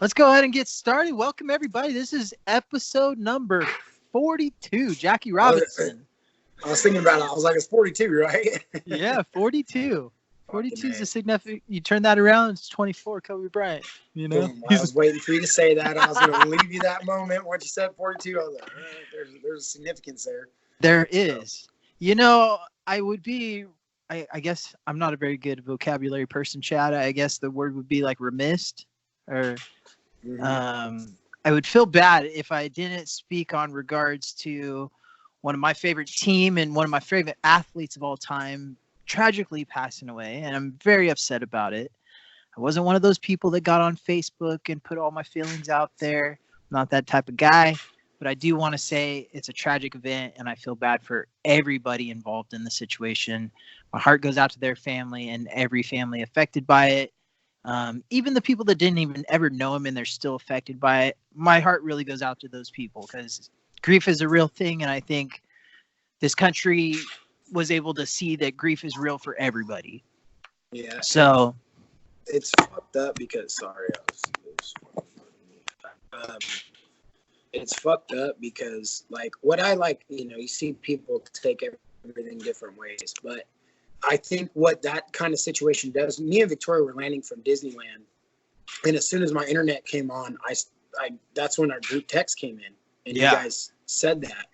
Let's go ahead and get started. Welcome, everybody. This is episode number 42. Jackie Robinson. I was thinking about it. I was like, it's 42, right? Yeah, 42. 42 is a significant. You turn that around, it's 24. Kobe Bryant. You know, Boom. I was waiting for you to say that. I was going to leave you that moment. Once you said 42, I was like, there's a significance there. There is. You know, I would be. I guess I'm not a very good vocabulary person, Chad. I guess the word would be like remiss, or I would feel bad if I didn't speak on regards to one of my favorite team and one of my favorite athletes of all time tragically passing away, and I'm very upset about it. I wasn't one of those people that got on Facebook and put all my feelings out there. I'm not that type of guy, but I do want to say it's a tragic event, and I feel bad for everybody involved in the situation. My heart goes out to their family and every family affected by it. Even the people that didn't even ever know him and they're still affected by it. My heart really goes out to those people because grief is a real thing. And I think this country was able to see that grief is real for everybody. Yeah. So it's fucked up because, it's fucked up because, like, what I like, you see people take everything different ways, but I think what that kind of situation does, me and Victoria were landing from Disneyland, and as soon as my internet came on, I that's when our group text came in, and you guys said that,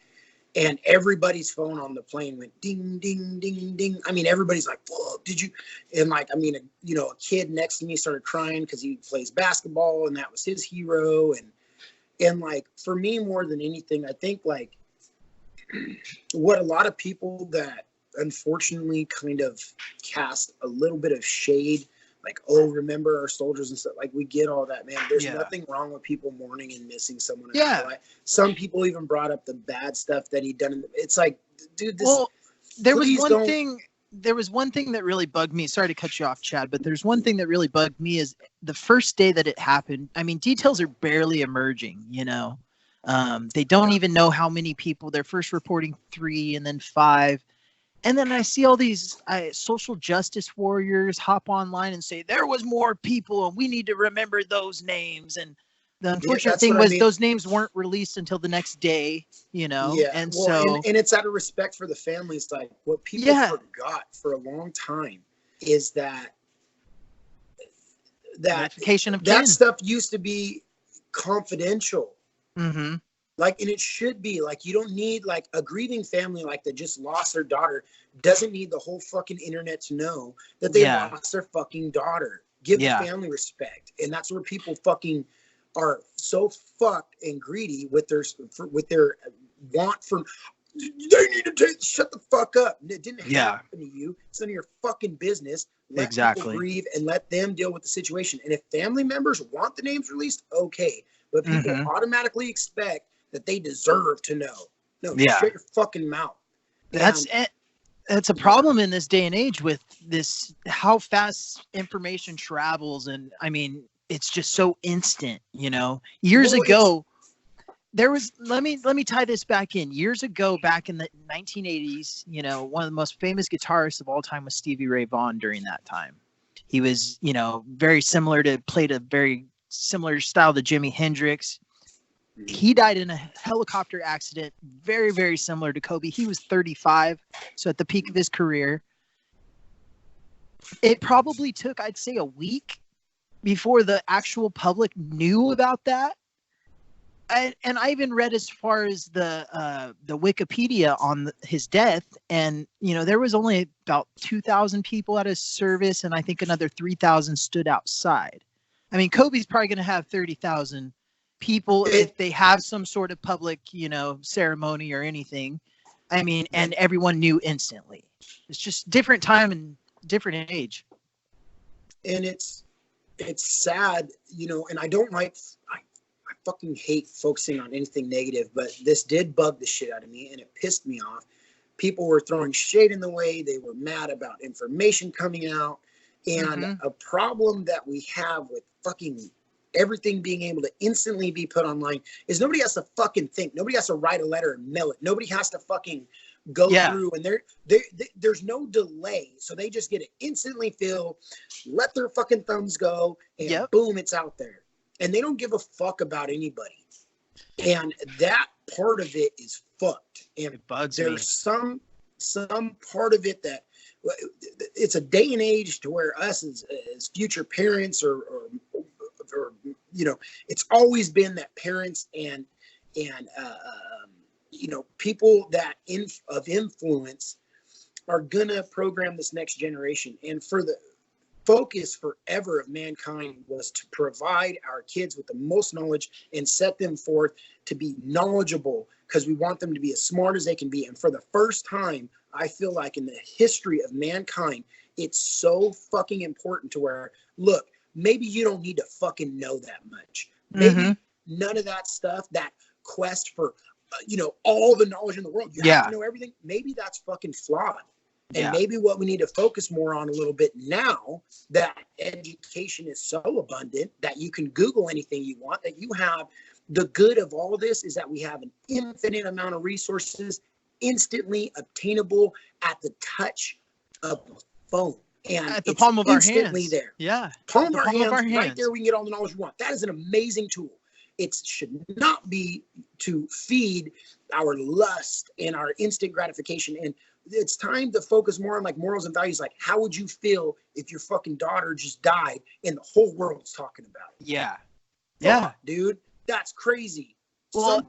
and everybody's phone on the plane went ding, ding, ding, ding. I mean, everybody's like, "Whoa, did you?" And like, I mean, a kid next to me started crying because he plays basketball, and that was his hero, and like, for me, more than anything, I think like what a lot of people that unfortunately kind of cast a little bit of shade, like, oh, remember our soldiers and stuff. Like, we get all that, man. There's nothing wrong with people mourning and missing someone. Some people even brought up the bad stuff that he'd done. It's like, dude, there was one thing that really bugged me. Sorry to cut you off, Chad, but there's one thing that really bugged me is the first day that it happened. I mean, details are barely emerging, they don't even know how many people. They're first reporting 3 and then 5. And then I see all these social justice warriors hop online and say there was more people and we need to remember those names. And the unfortunate thing was those names weren't released until the next day, Yeah. And and it's out of respect for the families. Like, what people forgot for a long time is that notification of kin. That stuff used to be confidential. Mm-hmm. Like, and it should be like, you don't need, like, a grieving family like that just lost their daughter doesn't need the whole fucking internet to know that they lost their fucking daughter. Give the family respect. And that's where people fucking are so fucked and greedy with their want for, they need to shut the fuck up. It didn't happen to you. It's none of your fucking business. Let people grieve and let them deal with the situation. And if family members want the names released, okay. But people automatically expect that they deserve to know. No, shut your fucking mouth. That's a problem in this day and age with this, how fast information travels. And I mean, it's just so instant, Years ago, there was, let me tie this back in. Years ago, back in the 1980s, one of the most famous guitarists of all time was Stevie Ray Vaughan during that time. He was, very similar played a very similar style to Jimi Hendrix. He died in a helicopter accident, very, very similar to Kobe. He was 35, so at the peak of his career. It probably took, I'd say, a week before the actual public knew about that. And I even read as far as the Wikipedia on his death, and there was only about 2,000 people at his service, and I think another 3,000 stood outside. I mean, Kobe's probably going to have 30,000 people if they have some sort of public, ceremony or anything. I mean, and everyone knew instantly. It's just different time and different age. And it's sad, and I don't like, I fucking hate focusing on anything negative, but this did bug the shit out of me and it pissed me off. People were throwing shade in the way. They were mad about information coming out. And a problem that we have with fucking everything being able to instantly be put online is nobody has to fucking think. Nobody has to write a letter and mail it. Nobody has to fucking go through, and there's no delay. So they just get it instantly filled, let their fucking thumbs go, and boom, it's out there. and they don't give a fuck about anybody. And that part of it is fucked. And it bugs there's me. some part of it that it's a day and age to where us as future parents or you know, it's always been that parents and you know, people that of influence are gonna program this next generation. And for the focus forever of mankind was to provide our kids with the most knowledge and set them forth to be knowledgeable, because we want them to be as smart as they can be. And for the first time, I feel like in the history of mankind, it's so fucking important to where, look, maybe you don't need to fucking know that much. Maybe none of that stuff, that quest for, you know, all the knowledge in the world, you have to know everything. Maybe that's fucking flawed. And maybe what we need to focus more on a little bit now that education is so abundant that you can Google anything you want, that you have the good of all of this is that we have an infinite amount of resources instantly obtainable at the touch of the phone. And at the palm of our hands. There. Yeah. Palm of our hands, right there, we can get all the knowledge we want. That is an amazing tool. It should not be to feed our lust and our instant gratification. And it's time to focus more on like morals and values. Like, how would you feel if your fucking daughter just died and the whole world's talking about it? Yeah. Yeah, dude, that's crazy. Well,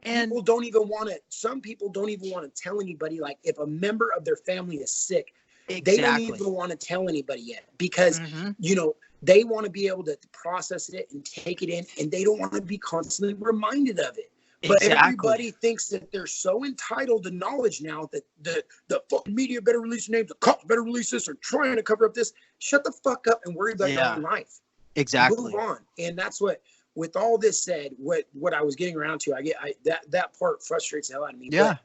some people don't even want to tell anybody. Like, if a member of their family is sick, they don't even want to tell anybody yet, because you know, they want to be able to process it and take it in, and they don't want to be constantly reminded of it. But everybody thinks that they're so entitled to knowledge now that the fucking media better release names, the cops better release this, or trying to cover up this. Shut the fuck up and worry about your own life. Exactly. Move on. And that's what, with all this said, what I was getting around to, that part frustrates the hell out of me. Yeah. But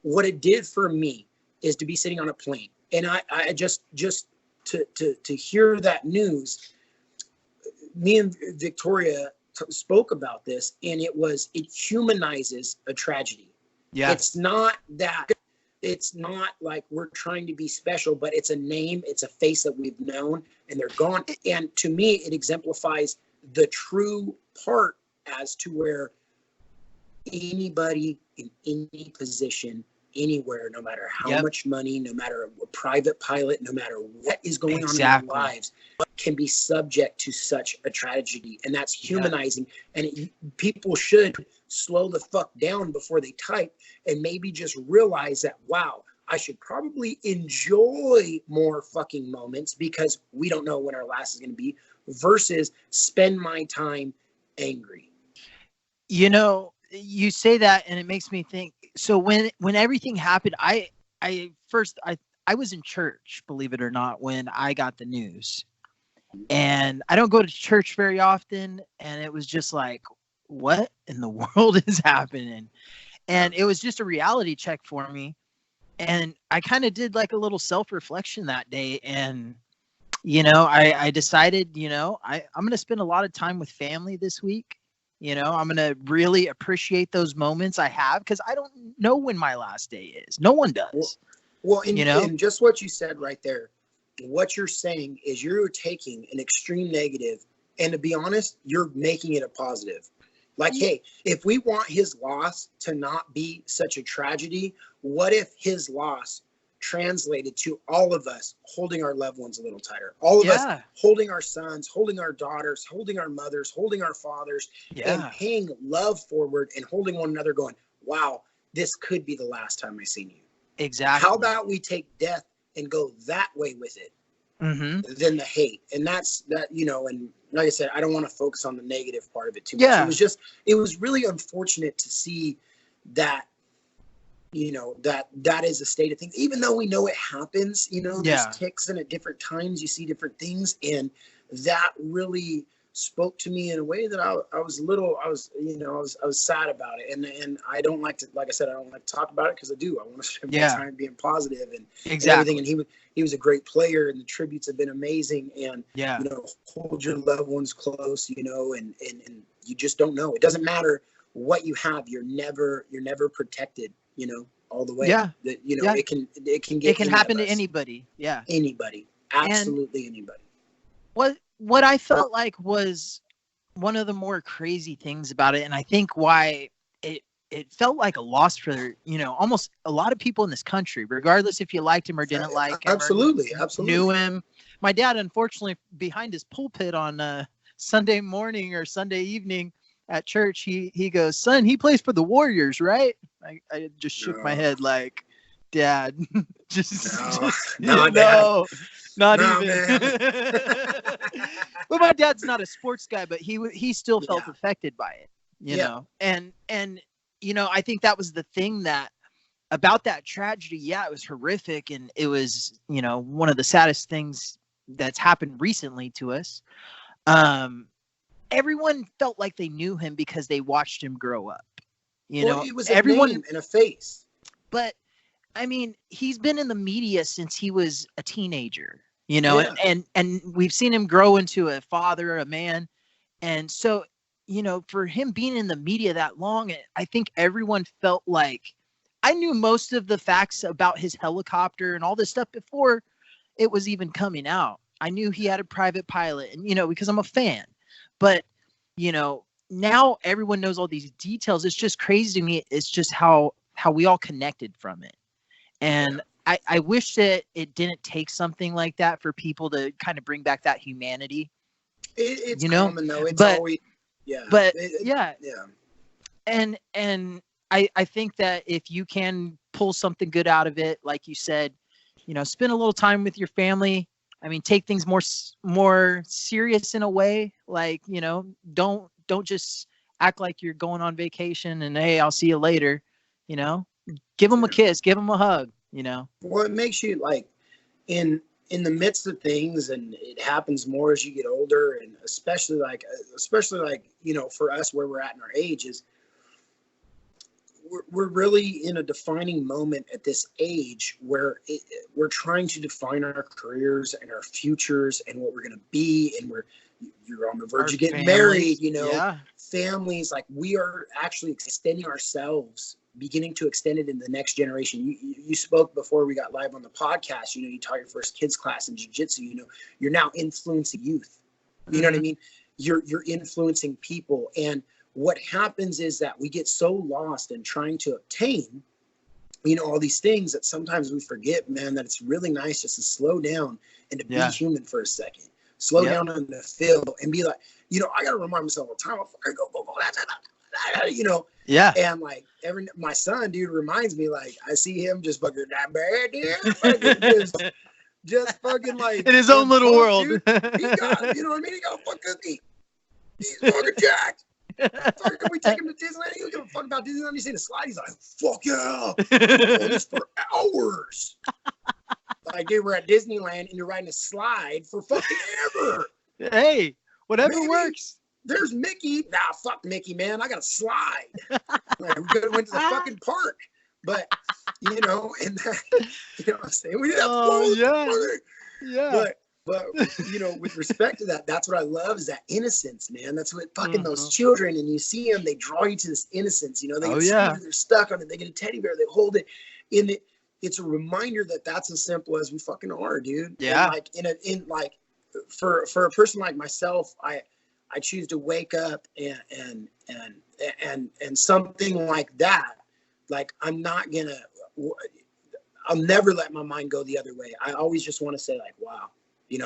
what it did for me is to be sitting on a plane, and I just to hear that news. Me and Victoria spoke about this, and it humanizes a tragedy. Yeah. It's not like we're trying to be special, but it's a name, it's a face that we've known, and they're gone. And to me, it exemplifies the true part as to where anybody in any position, anywhere, no matter how much money, no matter a private pilot, no matter what is going on in their lives, can be subject to such a tragedy. And that's humanizing. And people should slow the fuck down before they type, and maybe just realize that, wow, I should probably enjoy more fucking moments, because we don't know when our last is going to be, versus spend my time angry. You know, you say that and it makes me think. So when everything happened, I was in church, believe it or not, when I got the news. And I don't go to church very often, and it was just like, what in the world is happening? And it was just a reality check for me. And I kind of did like a little self-reflection that day, and you know, I decided, you know, I'm going to spend a lot of time with family this week. You know, I'm going to really appreciate those moments I have, because I don't know when my last day is. No one does. Well, and, you know, and just what you said right there, what you're saying is you're taking an extreme negative, and to be honest, you're making it a positive. Like, hey, if we want his loss to not be such a tragedy, what if his loss translated to all of us holding our loved ones a little tighter, all of us holding our sons, holding our daughters, holding our mothers, holding our fathers, and paying love forward and holding one another, going, wow, this could be the last time I seen you. Exactly. How about we take death and go that way with it than the hate? And that's that, you know, and like I said, I don't want to focus on the negative part of it too much. It was really unfortunate to see that, you know, that is a state of things, even though we know it happens, you know, there's ticks, and at different times you see different things. And that really spoke to me in a way that I was sad about it. And I don't like to, like I said, I don't like to talk about it, because I want to spend my time being positive and everything. And he was a great player, and the tributes have been amazing. And, you know, hold your loved ones close, you know, and you just don't know. It doesn't matter what you have. You're never protected, you know, all the way. You know, it can happen to anybody. Anybody. Absolutely anybody. What I felt like was one of the more crazy things about it, and I think why it felt like a loss for, almost a lot of people in this country, regardless if you liked him or didn't like him, Absolutely, or absolutely knew him. My dad, unfortunately, behind his pulpit on Sunday morning or Sunday evening at church, he goes, "Son, he plays for the Warriors, right?" I just shook my head like, "Dad, no, not no, even." But my dad's not a sports guy, but he still felt affected by it, you know. And I think that was the thing that about that tragedy. Yeah, it was horrific, and it was, one of the saddest things that's happened recently to us. Everyone felt like they knew him because they watched him grow up. It was everyone, a name and a face. But I mean, he's been in the media since he was a teenager, and we've seen him grow into a father, a man. And so, for him being in the media that long, I think everyone felt like I knew most of the facts about his helicopter and all this stuff before it was even coming out. I knew he had a private pilot, and, because I'm a fan. But, now everyone knows all these details. It's just crazy to me. It's just how we all connected from it. And I wish that it didn't take something like that for people to kind of bring back that humanity. It's common though. It's always, And I think that if you can pull something good out of it, like you said, spend a little time with your family. I mean, take things more serious in a way. Like, don't just act like you're going on vacation and, hey, I'll see you later. Give them a kiss, give them a hug. Well, it makes you like in the midst of things, and it happens more as you get older, and especially like for us where we're at in our age is we're really in a defining moment at this age where we're trying to define our careers and our futures and what we're going to be, and you're on the verge of getting married, families, like we are actually extending ourselves, beginning to extend it in the next generation. You spoke before we got live on the podcast, you taught your first kids class in jiu-jitsu, you're now influencing youth. You know what I mean? You're influencing people. And what happens is that we get so lost in trying to obtain, all these things that sometimes we forget, man, that it's really nice just to slow down and to be human for a second. Slow down in the field and be like, I got to remind myself all the time, Yeah. And like my son, dude, reminds me, like, I see him just fucking that bad, dude. Just fucking like in his own little world. Dude. He got, you know what I mean? He got a fuck cookie. He's fucking jacked. Fucking, we take him to Disneyland. He don't give a fuck about Disneyland. You see the slide, he's like, fuck yeah. I'm on this for hours. Like, dude, we're at Disneyland and you're riding a slide for fucking ever. Hey, whatever works. There's Mickey. Nah, fuck Mickey, man. I got to slide. Like, we could have went to the fucking park. But, and that, what I'm saying? We didn't have fun. Yeah. But with respect to that, that's what I love is that innocence, man. That's what fucking those children, and you see them, they draw you to this innocence. They get they're stuck on it. They get a teddy bear, they hold it in it. It's a reminder that that's as simple as we fucking are, dude. Yeah. And like for a person like myself, I choose to wake up and something like that. Like I'll never let my mind go the other way. I always just want to say like, wow,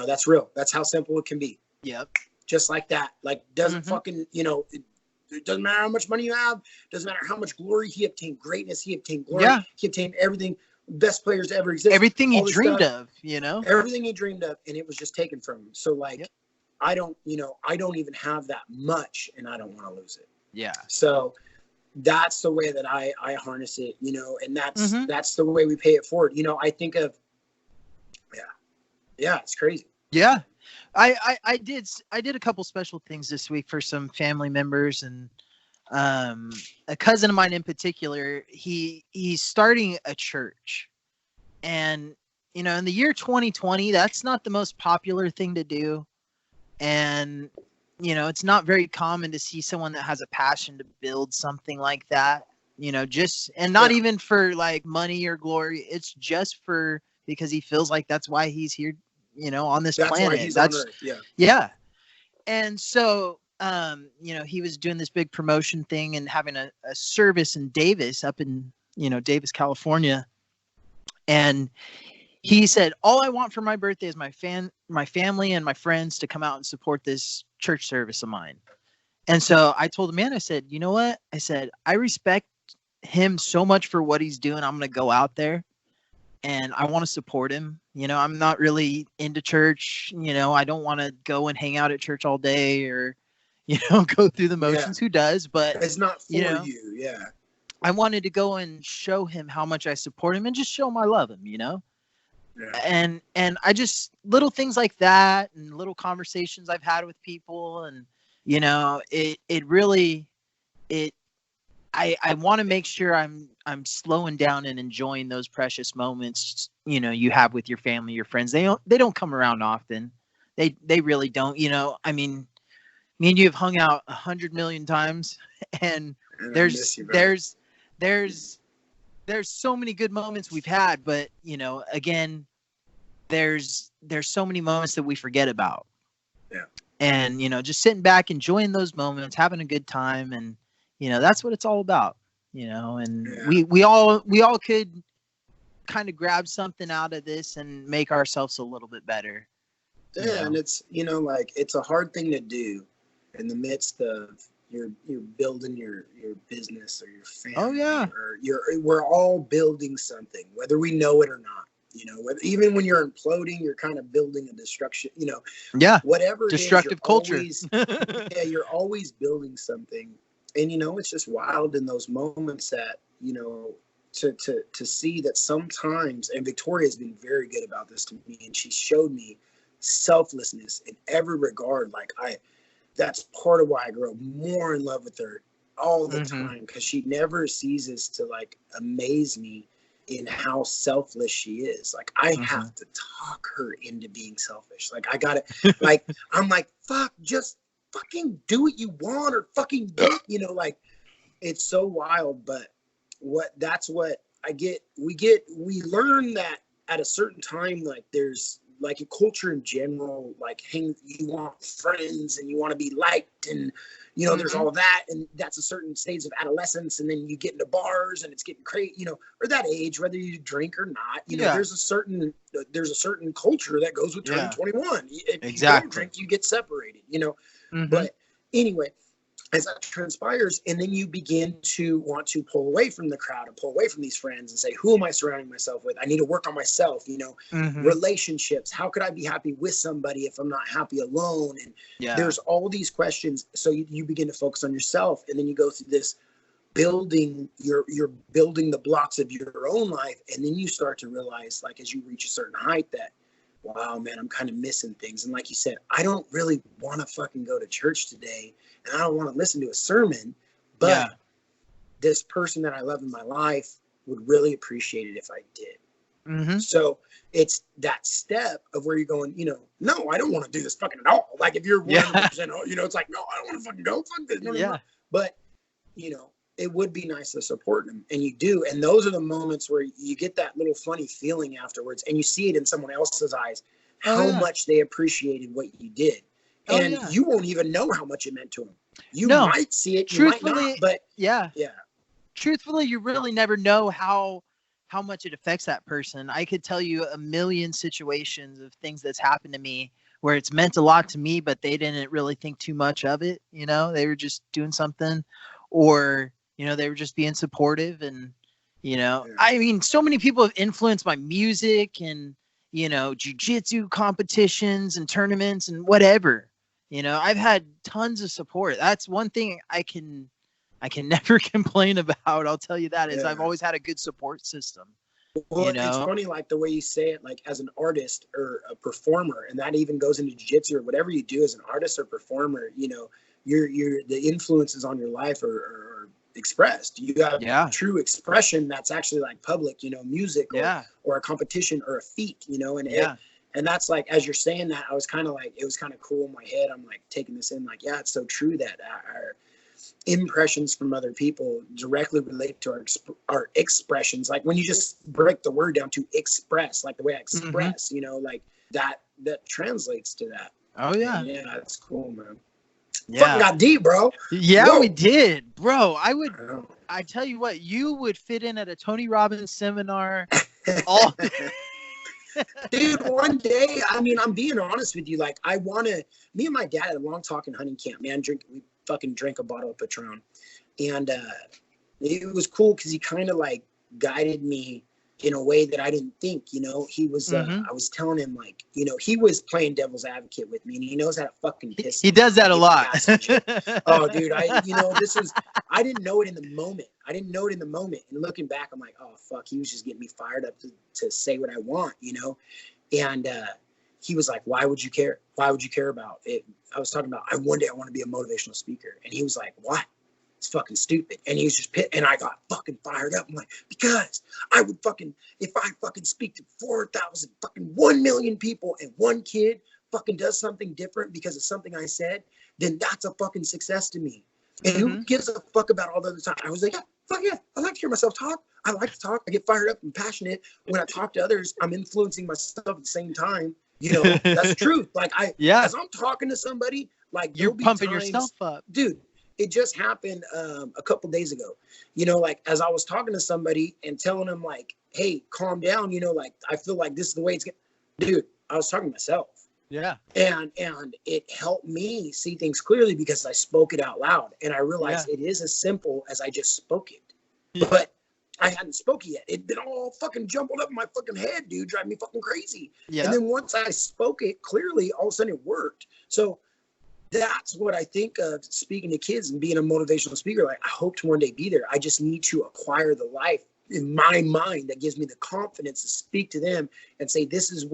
that's real. That's how simple it can be. Yep. Just like that. Like doesn't fucking, it doesn't matter how much money you have. Doesn't matter how much glory he obtained, greatn't. He obtained glory. Yeah. He obtained everything. Best players to ever exist. Everything he dreamed of, Everything he dreamed of, and it was just taken from him. So like, I don't even have that much, and I don't want to lose it. Yeah. So that's the way that I harness it, and that's the way we pay it forward. I think of, it's crazy. Yeah. I did a couple special things this week for some family members, and a cousin of mine in particular, he's starting a church, and in the year 2020, that's not the most popular thing to do. And, it's not very common to see someone that has a passion to build something like that, not even for like money or glory. It's just because he feels like that's why he's here, on this planet. Why he's on Earth. Yeah. Yeah. And so he was doing this big promotion thing and having a service in Davis, up in, Davis, California. And he said, all I want for my birthday is my family and my friends to come out and support this church service of mine. And so I told him, man, I said, you know what? I said, I respect him so much for what he's doing. I'm going to go out there and I want to support him. I'm not really into church. I don't want to go and hang out at church all day or, go through the motions. Yeah. Who does? But it's not for you. Yeah. I wanted to go and show him how much I support him and just show him I love him, Yeah. And I just, little things like that and little conversations I've had with people, and it really, I want to make sure I'm slowing down and enjoying those precious moments you have with your family, your friends. They don't come around often. They really don't. I mean, me and you have hung out 100 million times, and there's so many good moments we've had, but again, there's so many moments that we forget about. Yeah. And just sitting back, enjoying those moments, having a good time, and that's what it's all about. And yeah. we all could kind of grab something out of this and make ourselves a little bit better. Yeah, and it's it's a hard thing to do in the midst of you're building your business or your family. Oh yeah. Or we're all building something, whether we know it or not. Even when you're imploding, you're kind of building a destruction. Yeah. Whatever destructive it is, culture. You're always building something, and it's just wild in those moments that to see that sometimes. And Victoria's been very good about this to me, and she showed me selflessness in every regard. That's part of why I grow more in love with her all the time, because she never ceases to amaze me in how selfless she is. I have to talk her into being selfish. I gotta I'm like, fuck, just fucking do what you want, or fucking do it. It's so wild. But that's what we learn that at a certain time, there's a culture in general, you want friends and you want to be liked, and there's all that, and that's a certain stage of adolescence, and then you get into bars and it's getting crazy, or that age, whether you drink or not, there's a certain culture that goes with turning 21. If you don't drink, you get separated, But anyway, as that transpires, and then you begin to want to pull away from the crowd and pull away from these friends and say, who am I surrounding myself with? I need to work on myself, relationships. How could I be happy with somebody if I'm not happy alone? And there's all these questions. So you begin to focus on yourself, and then you go through this building, you're building the blocks of your own life. And then you start to realize, as you reach a certain height, that, wow, man, I'm kind of missing things. And like you said, I don't really want to fucking go to church today, and I don't want to listen to a sermon, but this person that I love in my life would really appreciate it if I did. So it's that step of where you're going, no, I don't want to do this fucking at all. If you're 100%, it's like, no, I don't want to fucking go. Fuck this. No. But, it would be nice to support them, and you do. And those are the moments where you get that little funny feeling afterwards, and you see it in someone else's eyes, how much they appreciated what you did. And you won't even know how much it meant to them. You might see it, you might not, but truthfully, you really never know how much it affects that person. I could tell you a million situations of things that's happened to me where it's meant a lot to me, but they didn't really think too much of it. They were just doing something, or they were just being supportive. And I mean, so many people have influenced my music and jiu-jitsu competitions and tournaments and whatever. I've had tons of support. That's one thing I can never complain about. I'll tell you that is I've always had a good support system. Well, it's funny, the way you say it, as an artist or a performer, and that even goes into jiu-jitsu or whatever you do as an artist or performer, the influences on your life are expressed. You have true expression that's actually public, music or a competition or a feat, and that's as you're saying that, I was kind of it was kind of cool in my head. I'm taking this in, it's so true that our impressions from other people directly relate to our expressions. When you just break the word down to express, the way I express, that translates to that. Oh yeah. And yeah, that's cool, man. Fucking got deep, bro. Yeah, Whoa. we did, bro. know. I tell you what, you would fit in at a Tony Robbins seminar all Dude, one day, I mean, I'm being honest with you. Like, me and my dad had a long talk in hunting camp, man. We fucking drank a bottle of Patron. And it was cool because he kind of like guided me in a way that I didn't think, he was, I was telling him like, he was playing devil's advocate with me, and he knows how to fucking piss. He does that a lot. Oh, dude, I didn't know it in the moment. And looking back, I'm like, oh, fuck, he was just getting me fired up to say what I want, And he was like, why would you care? Why would you care about it? I was talking about, one day I want to be a motivational speaker. And he was like, why? It's fucking stupid. And he was just pissed. And I got fucking fired up. I'm like, because I would if I fucking speak to 4,000, fucking 1 million people, and one kid fucking does something different because of something I said, then that's a fucking success to me. And who gives a fuck about all the other time? I was like, yeah, fuck yeah. I like to hear myself talk. I like to talk. I get fired up and passionate. When I talk to others, I'm influencing myself at the same time. That's the truth. Like as I'm talking to somebody, like you're pumping yourself up. Dude, it just happened a couple days ago. Like as I was talking to somebody and telling them like, hey, calm down, like I feel like this is the way it's dude, I was talking to myself. Yeah. And it helped me see things clearly because I spoke it out loud, and I realized it is as simple as I just spoke it. Yeah. But I hadn't spoken yet. It'd been all fucking jumbled up in my fucking head, dude, driving me fucking crazy. Yeah. And then once I spoke it clearly, all of a sudden it worked. So that's what I think of speaking to kids and being a motivational speaker. Like, I hope to one day be there. I just need to acquire the life in my mind that gives me the confidence to speak to them and say, this is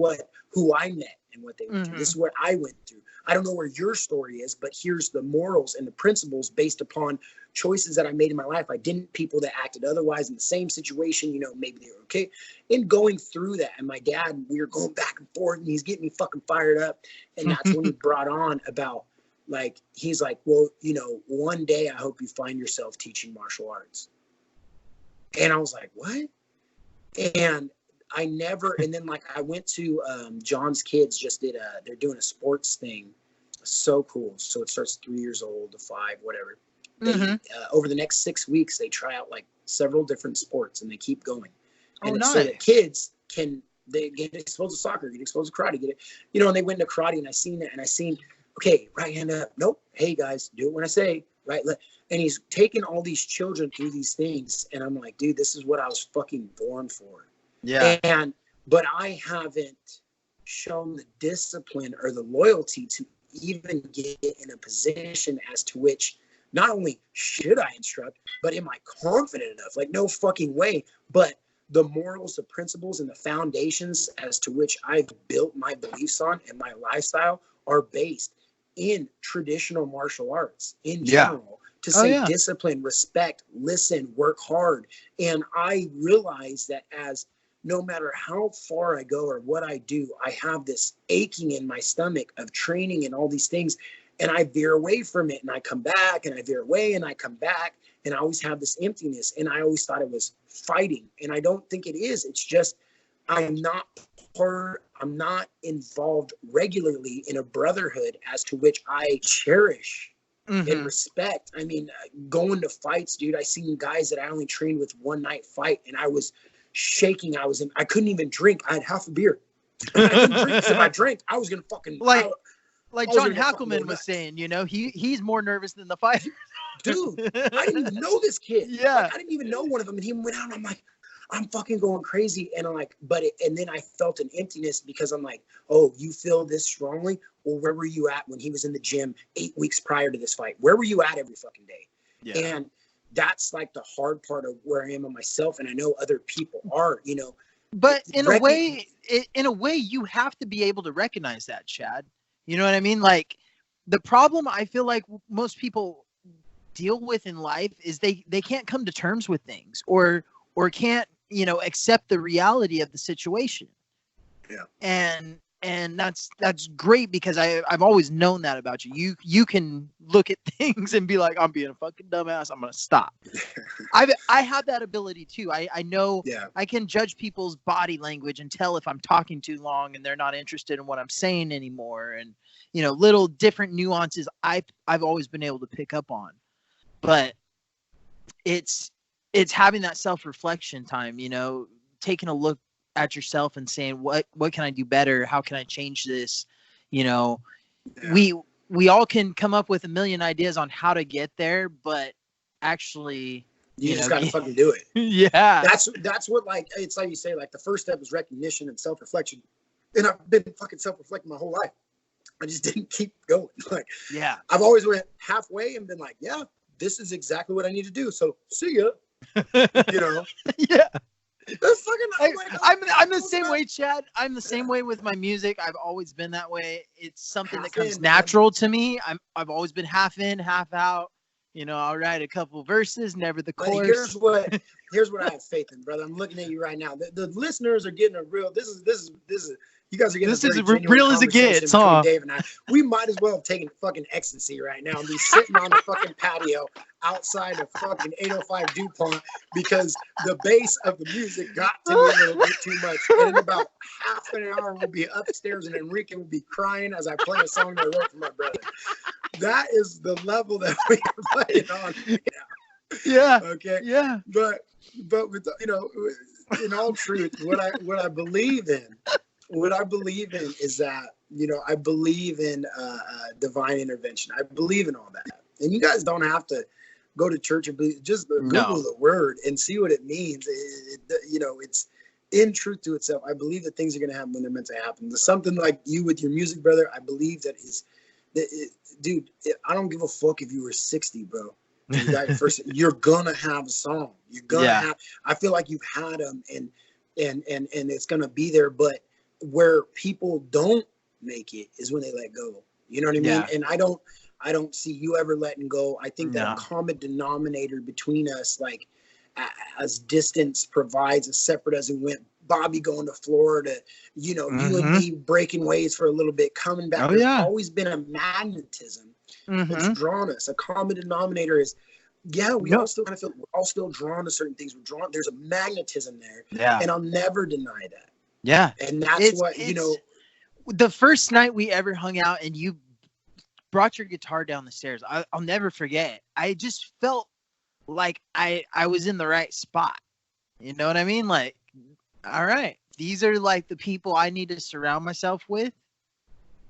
who I met and what they went through. This is what I went through. I don't know where your story is, but here's the morals and the principles based upon choices that I made in my life. I didn't people that acted otherwise in the same situation, maybe they were okay. In going through that, and my dad, we were going back and forth, and he's getting me fucking fired up. And that's when he brought on about, like, he's like, well, one day I hope you find yourself teaching martial arts. And I was like, what? And and then like I went to John's kids just they're doing a sports thing. So cool. So it starts 3 years old to 5, whatever. Over the next 6 weeks, they try out like several different sports, and they keep going. And so the kids they get exposed to soccer, get exposed to karate, and they went into karate, and I seen that, and I seen, okay, right hand up. Nope. Hey guys, do it when I say, right. And he's taking all these children through these things. And I'm like, dude, this is what I was fucking born for. Yeah. But I haven't shown the discipline or the loyalty to even get in a position as to which not only should I instruct, but am I confident enough? Like, no fucking way. But the morals, the principles, and the foundations as to which I've built my beliefs on and my lifestyle are based in traditional martial arts in general. To say discipline, respect, listen, work hard. And I realize that as no matter how far I go or what I do, I have this aching in my stomach of training and all these things. And I veer away from it, and I come back, and I veer away, and I come back. And I always have this emptiness. And I always thought it was fighting. And I don't think it is. It's just I'm not involved regularly in a brotherhood as to which I cherish and respect. I mean, going to fights, dude, I seen guys that I only trained with one night fight, and I was shaking. I couldn't even drink. I had half a beer. I couldn't drink, because if I drank, I was gonna fucking like John Hackelman was saying, he's more nervous than the fighter. Dude, I didn't even know this kid. Yeah, like, I didn't even know one of them, and he went out, and I'm like, I'm fucking going crazy. And I'm like, and then I felt an emptiness because I'm like, oh, you feel this strongly? Well, where were you at when he was in the gym 8 weeks prior to this fight? Where were you at every fucking day? Yeah. And that's like the hard part of where I am on myself. And I know other people are, But in a way, you have to be able to recognize that, Chad. You know what I mean? Like, the problem I feel like most people deal with in life is they can't come to terms with things or can't, accept the reality of the situation. Yeah. And and that's great because I've always known that about you. You can look at things and be like, I'm being a fucking dumbass, I'm gonna stop. I have that ability too. I know I can judge people's body language and tell if I'm talking too long and they're not interested in what I'm saying anymore, and little different nuances I've always been able to pick up on. But it's having that self-reflection time, taking a look at yourself and saying, what can I do better? How can I change this? We all can come up with a million ideas on how to get there, but actually you just gotta fucking do it. Yeah. That's what, like, it's like you say, like, the first step is recognition and self-reflection. And I've been fucking self-reflecting my whole life. I just didn't keep going. Like, yeah, I've always went halfway and been like, yeah, this is exactly what I need to do. So see ya. Yeah. I'm the same way, Chad. I'm the same way with my music. I've always been that way. It's something that comes natural to me. I've always been half in, half out. I'll write a couple verses, never the chorus. Here's what I have faith in, brother. I'm looking at you right now. The listeners are getting a real. This is. You guys are getting this is real as it gets, huh? Dave and I. We might as well have taken fucking ecstasy right now and be sitting on the fucking patio outside of fucking 805 DuPont because the bass of the music got to me a little bit too much. And in about half an hour, we'll be upstairs and Enrique will be crying as I play a song that I wrote for my brother. That is the level that we are playing on right now. Yeah. Okay. Yeah. But with in all truth, what I believe in. What I believe in is that, I believe in divine intervention. I believe in all that. And you guys don't have to go to church and believe, just Google the word and see what it means. It's in truth to itself. I believe that things are going to happen when they're meant to happen. There's something like you with your music, brother. I believe dude, I don't give a fuck if you were 60, bro. You're going to have a song. You're going to have, I feel like you've had them and it's going to be there. But where people don't make it is when they let go. You know what I mean? Yeah. And I don't see you ever letting go. I think that a common denominator between us, like as distance provides, as separate as it went, Bobby going to Florida, you and me breaking ways for a little bit, coming back. There's always been a magnetism that's drawn us. A common denominator is, we all still kind of feel we're all still drawn to certain things. We're drawn. There's a magnetism there. Yeah. And I'll never deny that. Yeah. And that's the first night we ever hung out and you brought your guitar down the stairs, I'll never forget. I just felt like I was in the right spot. You know what I mean? Like, all right, these are like the people I need to surround myself with.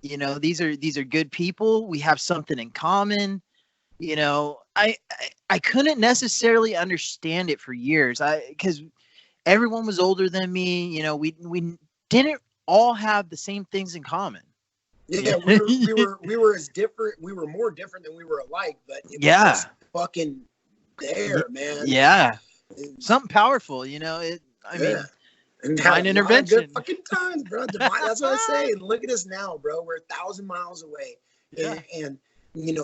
These are good people. We have something in common. I couldn't necessarily understand it for years. Because everyone was older than me. We didn't all have the same things in common. Yeah, we were as different. We were more different than we were alike, but it was just fucking there, man. Yeah, something powerful. I mean, divine intervention. Good fucking times, bro. That's what I say. And look at us now, bro. We're 1,000 miles away, and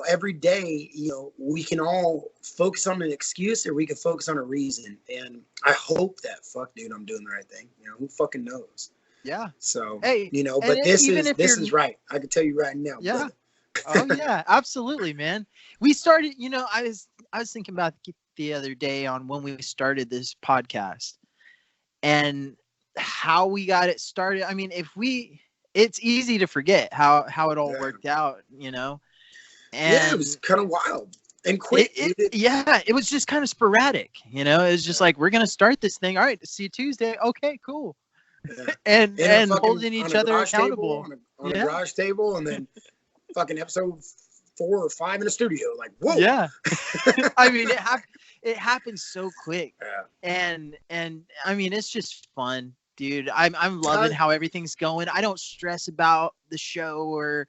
every day, we can all focus on an excuse or we can focus on a reason. And I hope that, dude, I'm doing the right thing. Who fucking knows? Yeah. So, hey, but this is right. I can tell you right now. Yeah. Oh yeah, absolutely, man. We started, I was thinking about the other day on when we started this podcast and how we got it started. I mean, it's easy to forget how it all worked out, And it was kind of wild and quick. It was just kind of sporadic, It was just like, we're going to start this thing. All right, see you Tuesday. Okay, cool. Yeah. and holding each other accountable. On a garage table, and then fucking episode 4 or 5 in the studio. Like, whoa. Yeah. I mean, it happens so quick. Yeah. And I mean, it's just fun, dude. I'm loving how everything's going. I don't stress about the show or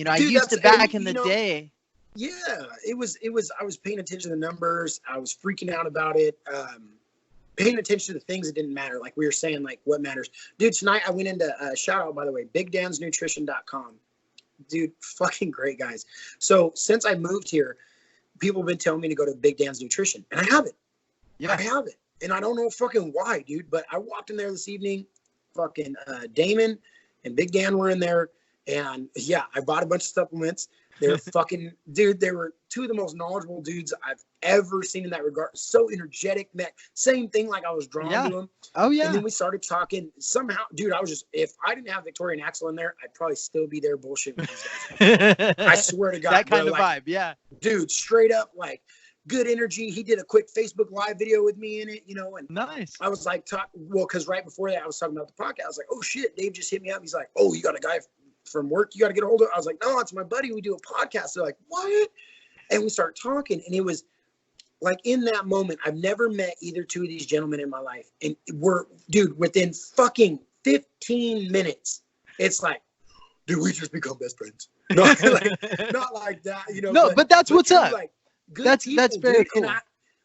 I used to back in the day. Yeah, it was. I was paying attention to the numbers. I was freaking out about it. Paying attention to the things that didn't matter. Like we were saying, like what matters. Dude, tonight I went into shout out, by the way, BigDansNutrition.com. Dude, fucking great guys. So since I moved here, people have been telling me to go to Big Dan's Nutrition, and I haven't. Yeah, I haven't, and I don't know fucking why, dude. But I walked in there this evening. Fucking Damon and Big Dan were in there. And yeah, I bought a bunch of supplements. They're fucking, dude, they were two of the most knowledgeable dudes I've ever seen in that regard. So energetic, man. Same thing, like I was drawn to them. Oh, yeah. And then we started talking. Somehow, dude, I was just, if I didn't have Victoria and Axel in there, I'd probably still be there bullshitting with these guys. I swear to God. That kind bro, of like, vibe, yeah. Dude, straight up, like, good energy. He did a quick Facebook Live video with me in it, you know, and nice. I was like, because right before that, I was talking about the podcast. I was like, oh, shit, Dave just hit me up. He's like, oh, you got a guy from work you got to get a hold of? I was like, no, it's my buddy. We do a podcast. They're like, what? And we start talking, and it was like, in that moment, I've never met either two of these gentlemen in my life, and dude, within fucking 15 minutes, it's like, dude, we just become best friends. Not like that, you know. No, but that's what's up. Like, that's very cool. And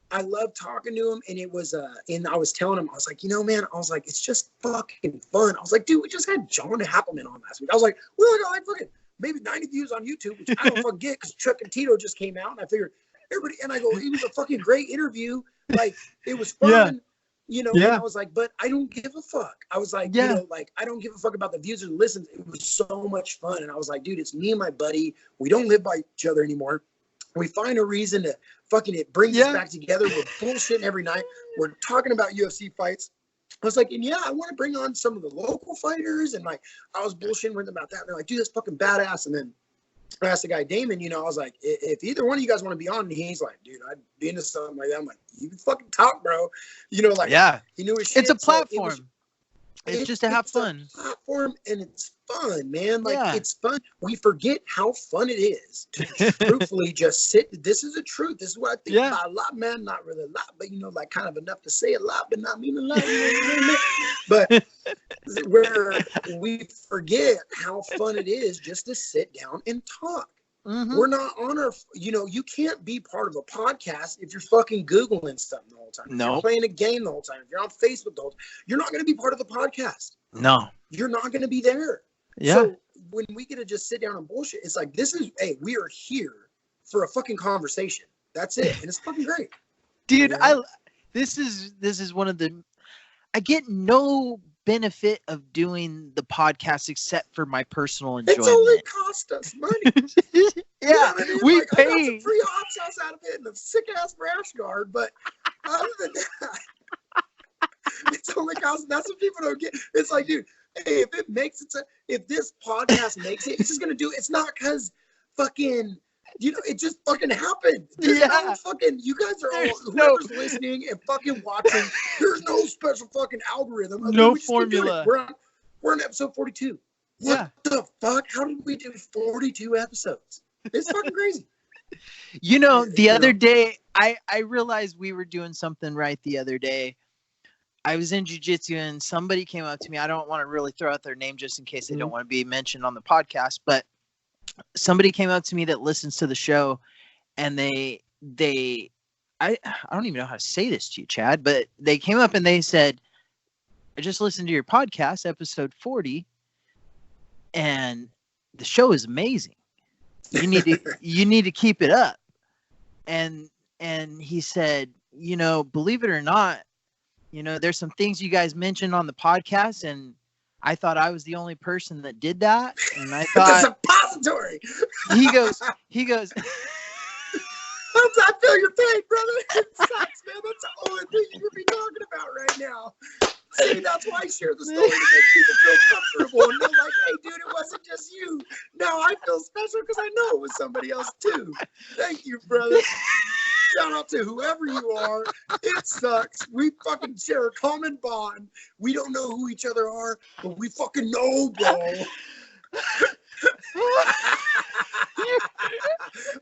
I love talking to him, and it was and I was telling him, I was like, you know, man, I was like, it's just fucking fun. I was like, dude, we just had John Happelman on last week. I was like, we only got like fucking maybe 90 views on YouTube, which I don't fucking get, because Chuck and Tito just came out, and I figured everybody, and I go, it was a fucking great interview. Like, it was fun, you know. Yeah. And I was like, but I don't give a fuck. I was like, you know, like, I don't give a fuck about the views or the listens. It was so much fun. And I was like, dude, it's me and my buddy. We don't live by each other anymore. We find a reason to fucking, it brings us back together. We're bullshitting every night. We're talking about UFC fights. I was like, and yeah, I want to bring on some of the local fighters. And like, I was bullshitting with them about that. And they're like, dude, that's fucking badass. And then I asked the guy, Damon, you know, I was like, if either one of you guys want to be on, and he's like, dude, I'd be into something like that. I'm like, you can fucking talk, bro. You know, like, he knew his shit. It's a platform. So it's just to have fun. A platform, and it's fun, man. Like, it's fun. We forget how fun it is to truthfully just sit. This is the truth. This is what I think about a lot, man. Not really a lot, but, you know, like, kind of enough to say a lot, but not mean a lot. You know what I mean? But where we forget how fun it is just to sit down and talk. Mm-hmm. We're not on our, you know, you can't be part of a podcast if you're fucking Googling something the whole time. No. If you're playing a game the whole time. If you're on Facebook the whole time, you're not going to be part of the podcast. No. You're not going to be there. Yeah. So when we get to just sit down and bullshit, it's like, hey, we are here for a fucking conversation. That's it. And it's fucking great. Dude, you know? This is one of the, I get no benefit of doing the podcast except for my personal enjoyment. It's only cost us money. You know what I mean? We pay. I got some free hot sauce out of it and a sick ass rash guard, but other than that, it's only cost. That's what people don't get. It's like, dude, hey, if it makes it, if this podcast makes it, it's just gonna do. It's not because fucking. You know, it just fucking happened. There's no fucking, you guys are all, whoever's listening and fucking watching, there's no special fucking algorithm. No formula. We're on episode 42. What the fuck? How did we do 42 episodes? It's fucking crazy. You know, the other day, I realized we were doing something right the other day. I was in jiu-jitsu and somebody came up to me. I don't want to really throw out their name just in case they don't want to be mentioned on the podcast, but somebody came up to me that listens to the show, and I don't even know how to say this to you, Chad, but they came up and they said, I just listened to your podcast, episode 40, and the show is amazing. You need to keep it up. And he said, you know, believe it or not, you know, there's some things you guys mentioned on the podcast, and I thought I was the only person that did that, and I thought that's a suppository. He goes. I feel your pain, brother. It sucks, man. That's the only thing you could be talking about right now. See, that's why I share the story to make people feel comfortable and they're like, hey, dude, it wasn't just you. Now I feel special because I know it was somebody else too. Thank you, brother. Shout out to whoever you are. It sucks. We fucking share a common bond. We don't know who each other are, but we fucking know, bro.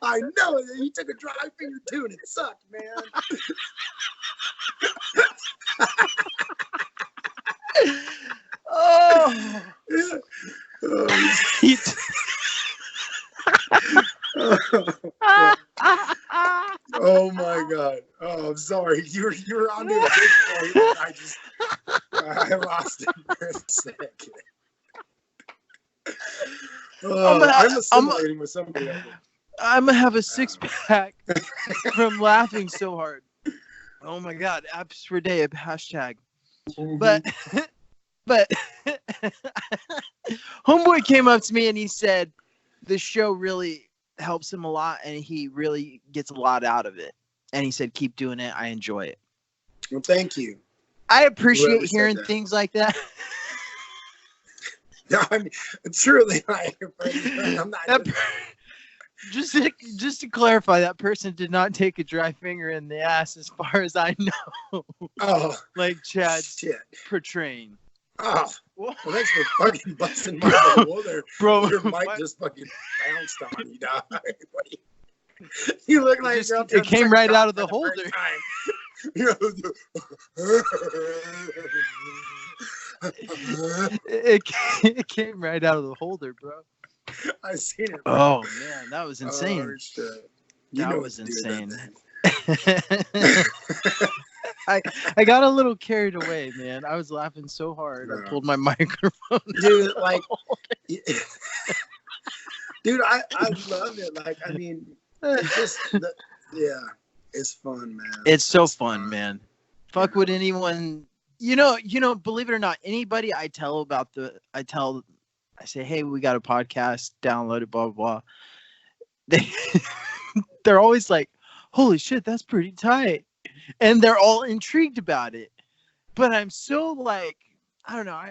I know it. He took a dry finger too, and it sucked, man. Oh. Oh my god. Oh, I'm sorry. You were on to a big point. I lost it for a second. I'm assimilating with somebody else. I'm gonna have a 6-pack from laughing so hard. Oh my god, apps for day, hashtag. Mm-hmm. But Homeboy came up to me and he said the show really helps him a lot and he really gets a lot out of it. And he said, keep doing it. I enjoy it. Well, thank you. I appreciate Whoever hearing said that. things like that. No, I mean, truly, I'm not. Just to clarify, that person did not take a dry finger in the ass, as far as I know. Oh, like Chad's shit. portraying. Oh, well, thanks for fucking busting my hole there. Bro, your mic just fucking bounced on you, dog. You look like it came right out of the holder. It came right out of the holder, bro. I seen it. Bro. Oh man, that was insane. Oh, shit. That was insane. I got a little carried away, man. I was laughing so hard. I pulled my microphone. Dude, like, dude, I love it. Like, I mean, it's just, yeah, it's fun, man. It's so fun, man. Fuck with anyone. You know, believe it or not, anybody I say, hey, we got a podcast, download it, blah, blah, blah. They're always like, holy shit, that's pretty tight. And they're all intrigued about it. But I'm so like, I don't know.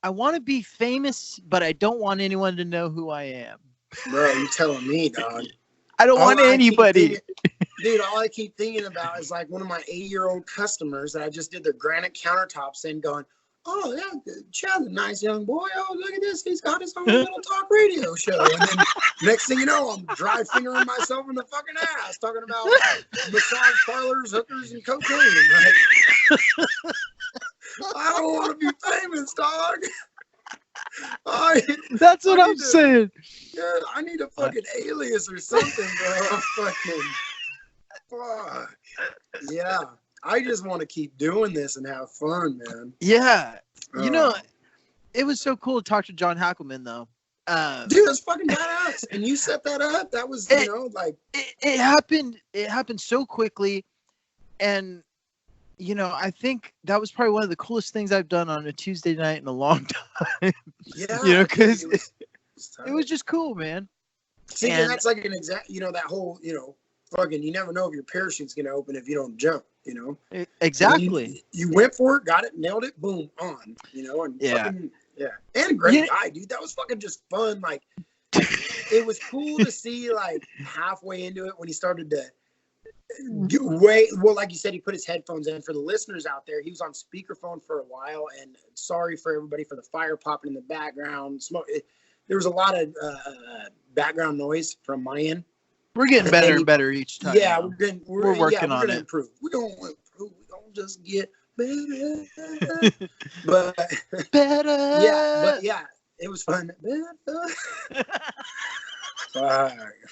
I want to be famous, but I don't want anyone to know who I am. Bro, you telling me, dog. I don't want anybody. Dude, all I keep thinking about is like one of my 80-year-old customers that I just did their granite countertops and going, oh, yeah, Chad's a nice young boy. Oh, look at this. He's got his own little talk radio show. And then next thing you know, I'm dry fingering myself in the fucking ass talking about massage parlors, hookers, and cocaine. Like, I don't want to be famous, dog. That's what I'm saying. Yeah, I need a fucking alias or something, bro. Fuck. Yeah. I just want to keep doing this and have fun, man. Yeah. You know, it was so cool to talk to John Hackelman, though. Dude, that's fucking badass. And you set that up. That was, like... It happened so quickly. And, you know, I think that was probably one of the coolest things I've done on a Tuesday night in a long time. Yeah. You know, because it was just cool, man. See, and that's like an exact, you know, that whole, you know, fucking, you never know if your parachute's going to open if you don't jump, you know? Exactly. You went for it, got it, nailed it, boom, on, you know? And fucking, and a great guy, dude. That was fucking just fun. Like, it was cool to see, like, halfway into it when he started to well, like you said, he put his headphones in. For the listeners out there, he was on speakerphone for a while, and sorry for everybody for the fire popping in the background. Smoke. There was a lot of background noise from my end. We're getting better and better each time. Yeah, now. we're working on it. Improve. We're gonna improve. We're gonna just get better. But better. Yeah, it was fun.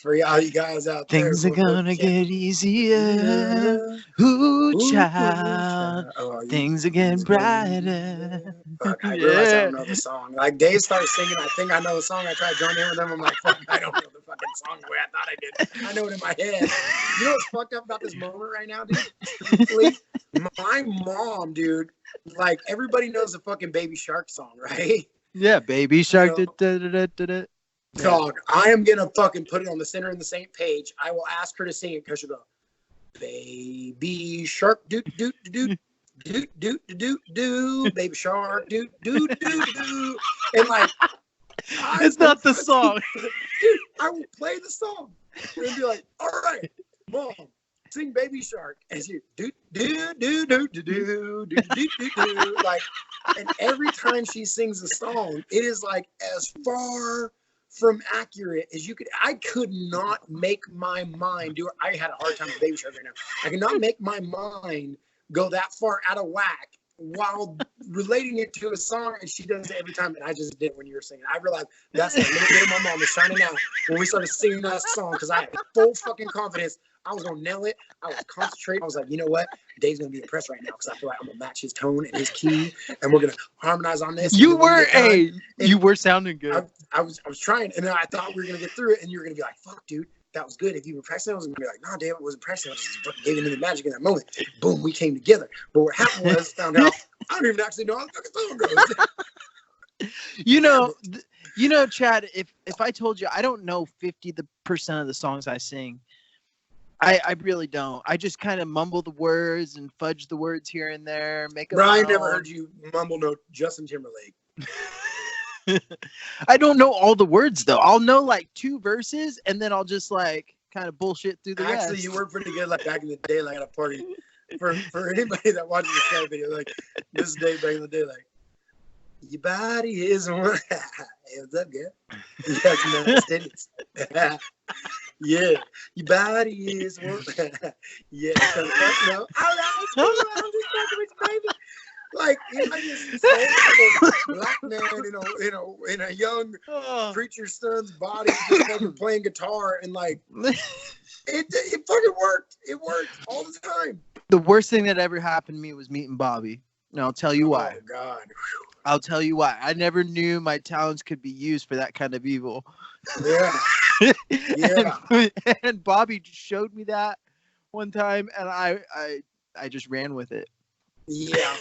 For y'all, you guys out there, things are gonna get easier. Ooh, child. Things are getting brighter. Fuck, I realize I don't know the song. Like, Dave started singing, I think I know the song. I tried to join in with them. I'm like, fuck, I don't know the fucking song the way I thought I did. I know it in my head. You know what's fucked up about this moment right now, dude? Truthfully, my mom, dude, like, everybody knows the fucking Baby Shark song, right? Yeah, Baby Shark. You know, dog, I am gonna fucking put it on the center of the same page. I will ask her to sing it because she'll go, Baby Shark, doo doo doo doo doo doo doo doo, Baby Shark, doo doo doo doo, and like, it's not the song. Dude, I will play the song and be like, all right, Mom, sing Baby Shark, and she do do do do do do do do do, like, and every time she sings a song, it is like as far from accurate as you could. I could not make my mind do it. I had a hard time with Baby Shark right now. I could not make my mind go that far out of whack while relating it to a song, and she does it every time, and I just did it when you were singing. I realized that's a little bit of my mom was shining out when we started singing that song, because I had full fucking confidence I was gonna nail it. I was concentrating. I was like, you know what? Dave's gonna be impressed right now because I feel like I'm gonna match his tone and his key, and we're gonna harmonize on this. You were sounding good. I was trying, and then I thought we were gonna get through it, and you were gonna be like, "Fuck, dude, that was good." If you were practicing, I was gonna be like, "Nah, Dave, it wasn't practicing. I was just fucking gave into the magic in that moment." Boom, we came together. But what happened was, found out I don't even actually know how the fucking song goes. Chad, if I told you I don't know 50% of the songs I sing, I really don't. I just kind of mumble the words and fudge the words here and there. Brian never heard you mumble no Justin Timberlake. I don't know all the words though. I'll know like 2 verses and then I'll just like kind of bullshit through the rest. Actually, you were pretty good like back in the day, like at a party. For anybody that watches the Sky video, like this day back in the day, like your body is one. Hey, what's up, girl? You got some nice titties. Yeah, your body is one. Yeah, no. I'm just fucking with you, baby. Like, this black man in a young preacher's son's body, just fucking playing guitar, and like it fucking worked. It worked all the time. The worst thing that ever happened to me was meeting Bobby. And I'll tell you why. Oh God. I'll tell you why. I never knew my talents could be used for that kind of evil. Yeah. Yeah. And Bobby showed me that one time, and I just ran with it. Yeah.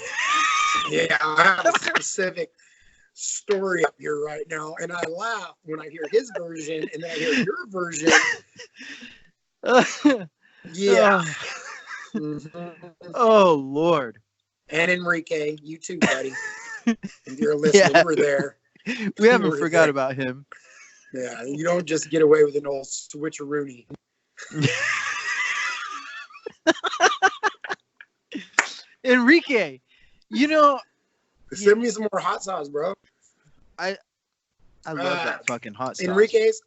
Yeah, I have a specific story up here right now, and I laugh when I hear his version, and then I hear your version. Yeah. Mm-hmm. Oh, Lord. And Enrique, you too, buddy. If you're listening, we're there. We haven't forgot about him. Yeah, you don't just get away with an old switcheroony. Enrique, send me some more hot sauce, bro. I love that fucking hot sauce. Enrique's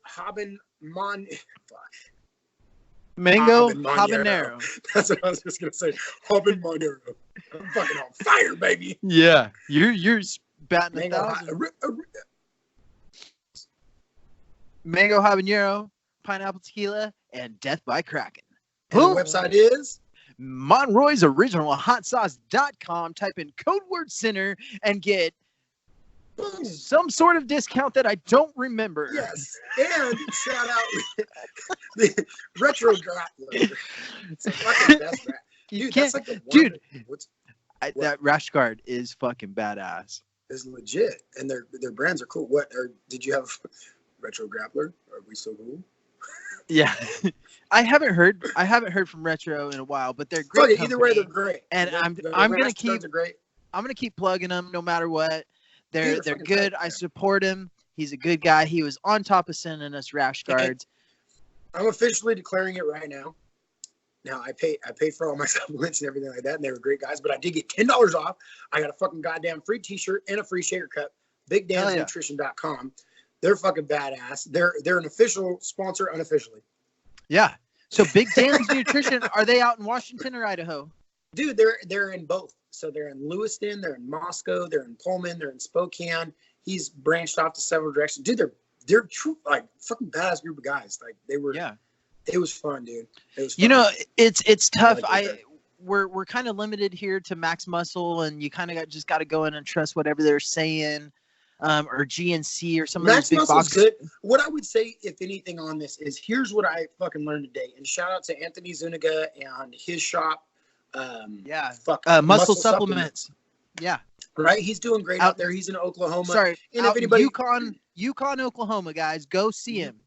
Mango habanero. That's what I was just gonna say. Habanero. I'm fucking on fire, baby. Yeah, you're batting Mango 1,000. Mango habanero, pineapple tequila, and death by Kraken. And the website is Monroy's original hot sauce.com. Type in code word center and get some sort of discount that I don't remember. Yes. And shout out the retro grappler. It's the fucking best rap. Dude, that's like the one. That rash guard is fucking badass. It's legit. And their brands are cool. Did you have retro grappler? Are we so cool? Yeah. I haven't heard from Retro in a while, but they're great. Either way, they're great. And I'm gonna keep plugging them no matter what. They're good. I support him. He's a good guy. He was on top of sending us rash guards. I'm officially declaring it right now. Now I paid for all my supplements and everything like that, and they were great guys. But I did get $10 off. I got a fucking goddamn free T-shirt and a free shaker cup. BigDansNutrition.com. They're fucking badass. They're an official sponsor unofficially. Yeah. So Big Dan's Nutrition, are they out in Washington or Idaho? Dude, they're in both. So they're in Lewiston, they're in Moscow, they're in Pullman, they're in Spokane. He's branched off to several directions. Dude, they're true, like fucking badass group of guys. Like they were. Yeah. It was fun, dude. It was fun. It's tough. We're kind of limited here to Max Muscle, and you kind of just got to go in and trust whatever they're saying. Or GNC or some of those big boxes. Good. What I would say, if anything, on this is here's what I fucking learned today. And shout out to Anthony Zuniga and his shop. Muscle supplements. Yeah. Right. He's doing great out there. He's in Oklahoma. Sorry. And if anybody, Yukon, Oklahoma, guys, go see him.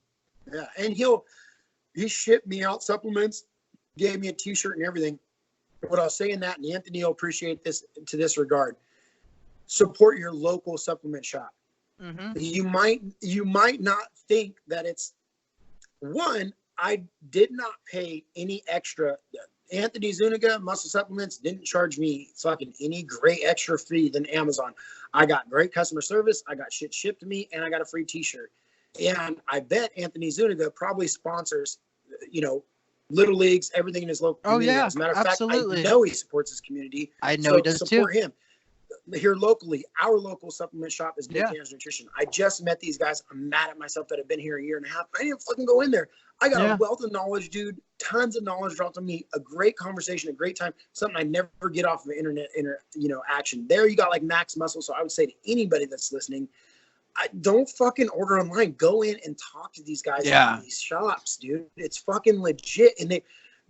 Yeah. And he shipped me out supplements, gave me a T-shirt and everything. What I'll say in that, and Anthony will appreciate this to this regard. Support your local supplement shop. Mm-hmm. You might not think that it's one. I did not pay any extra. Anthony Zuniga Muscle Supplements didn't charge me fucking any great extra fee than Amazon. I got great customer service. I got shit shipped to me, and I got a free T-shirt. And I bet Anthony Zuniga probably sponsors, little leagues, everything in his local community. As a matter of fact, I know he supports his community. I know he does support too. Him. Here locally, our local supplement shop is Big Dan's Nutrition. I just met these guys. I'm mad at myself that I've been here a year and a half. I didn't fucking go in there. I got a wealth of knowledge, dude. Tons of knowledge dropped on me. A great conversation, a great time. Something I never get off of internet, action. There you got like Max Muscle. So I would say to anybody that's listening, don't fucking order online. Go in and talk to these guys in these shops, dude. It's fucking legit. And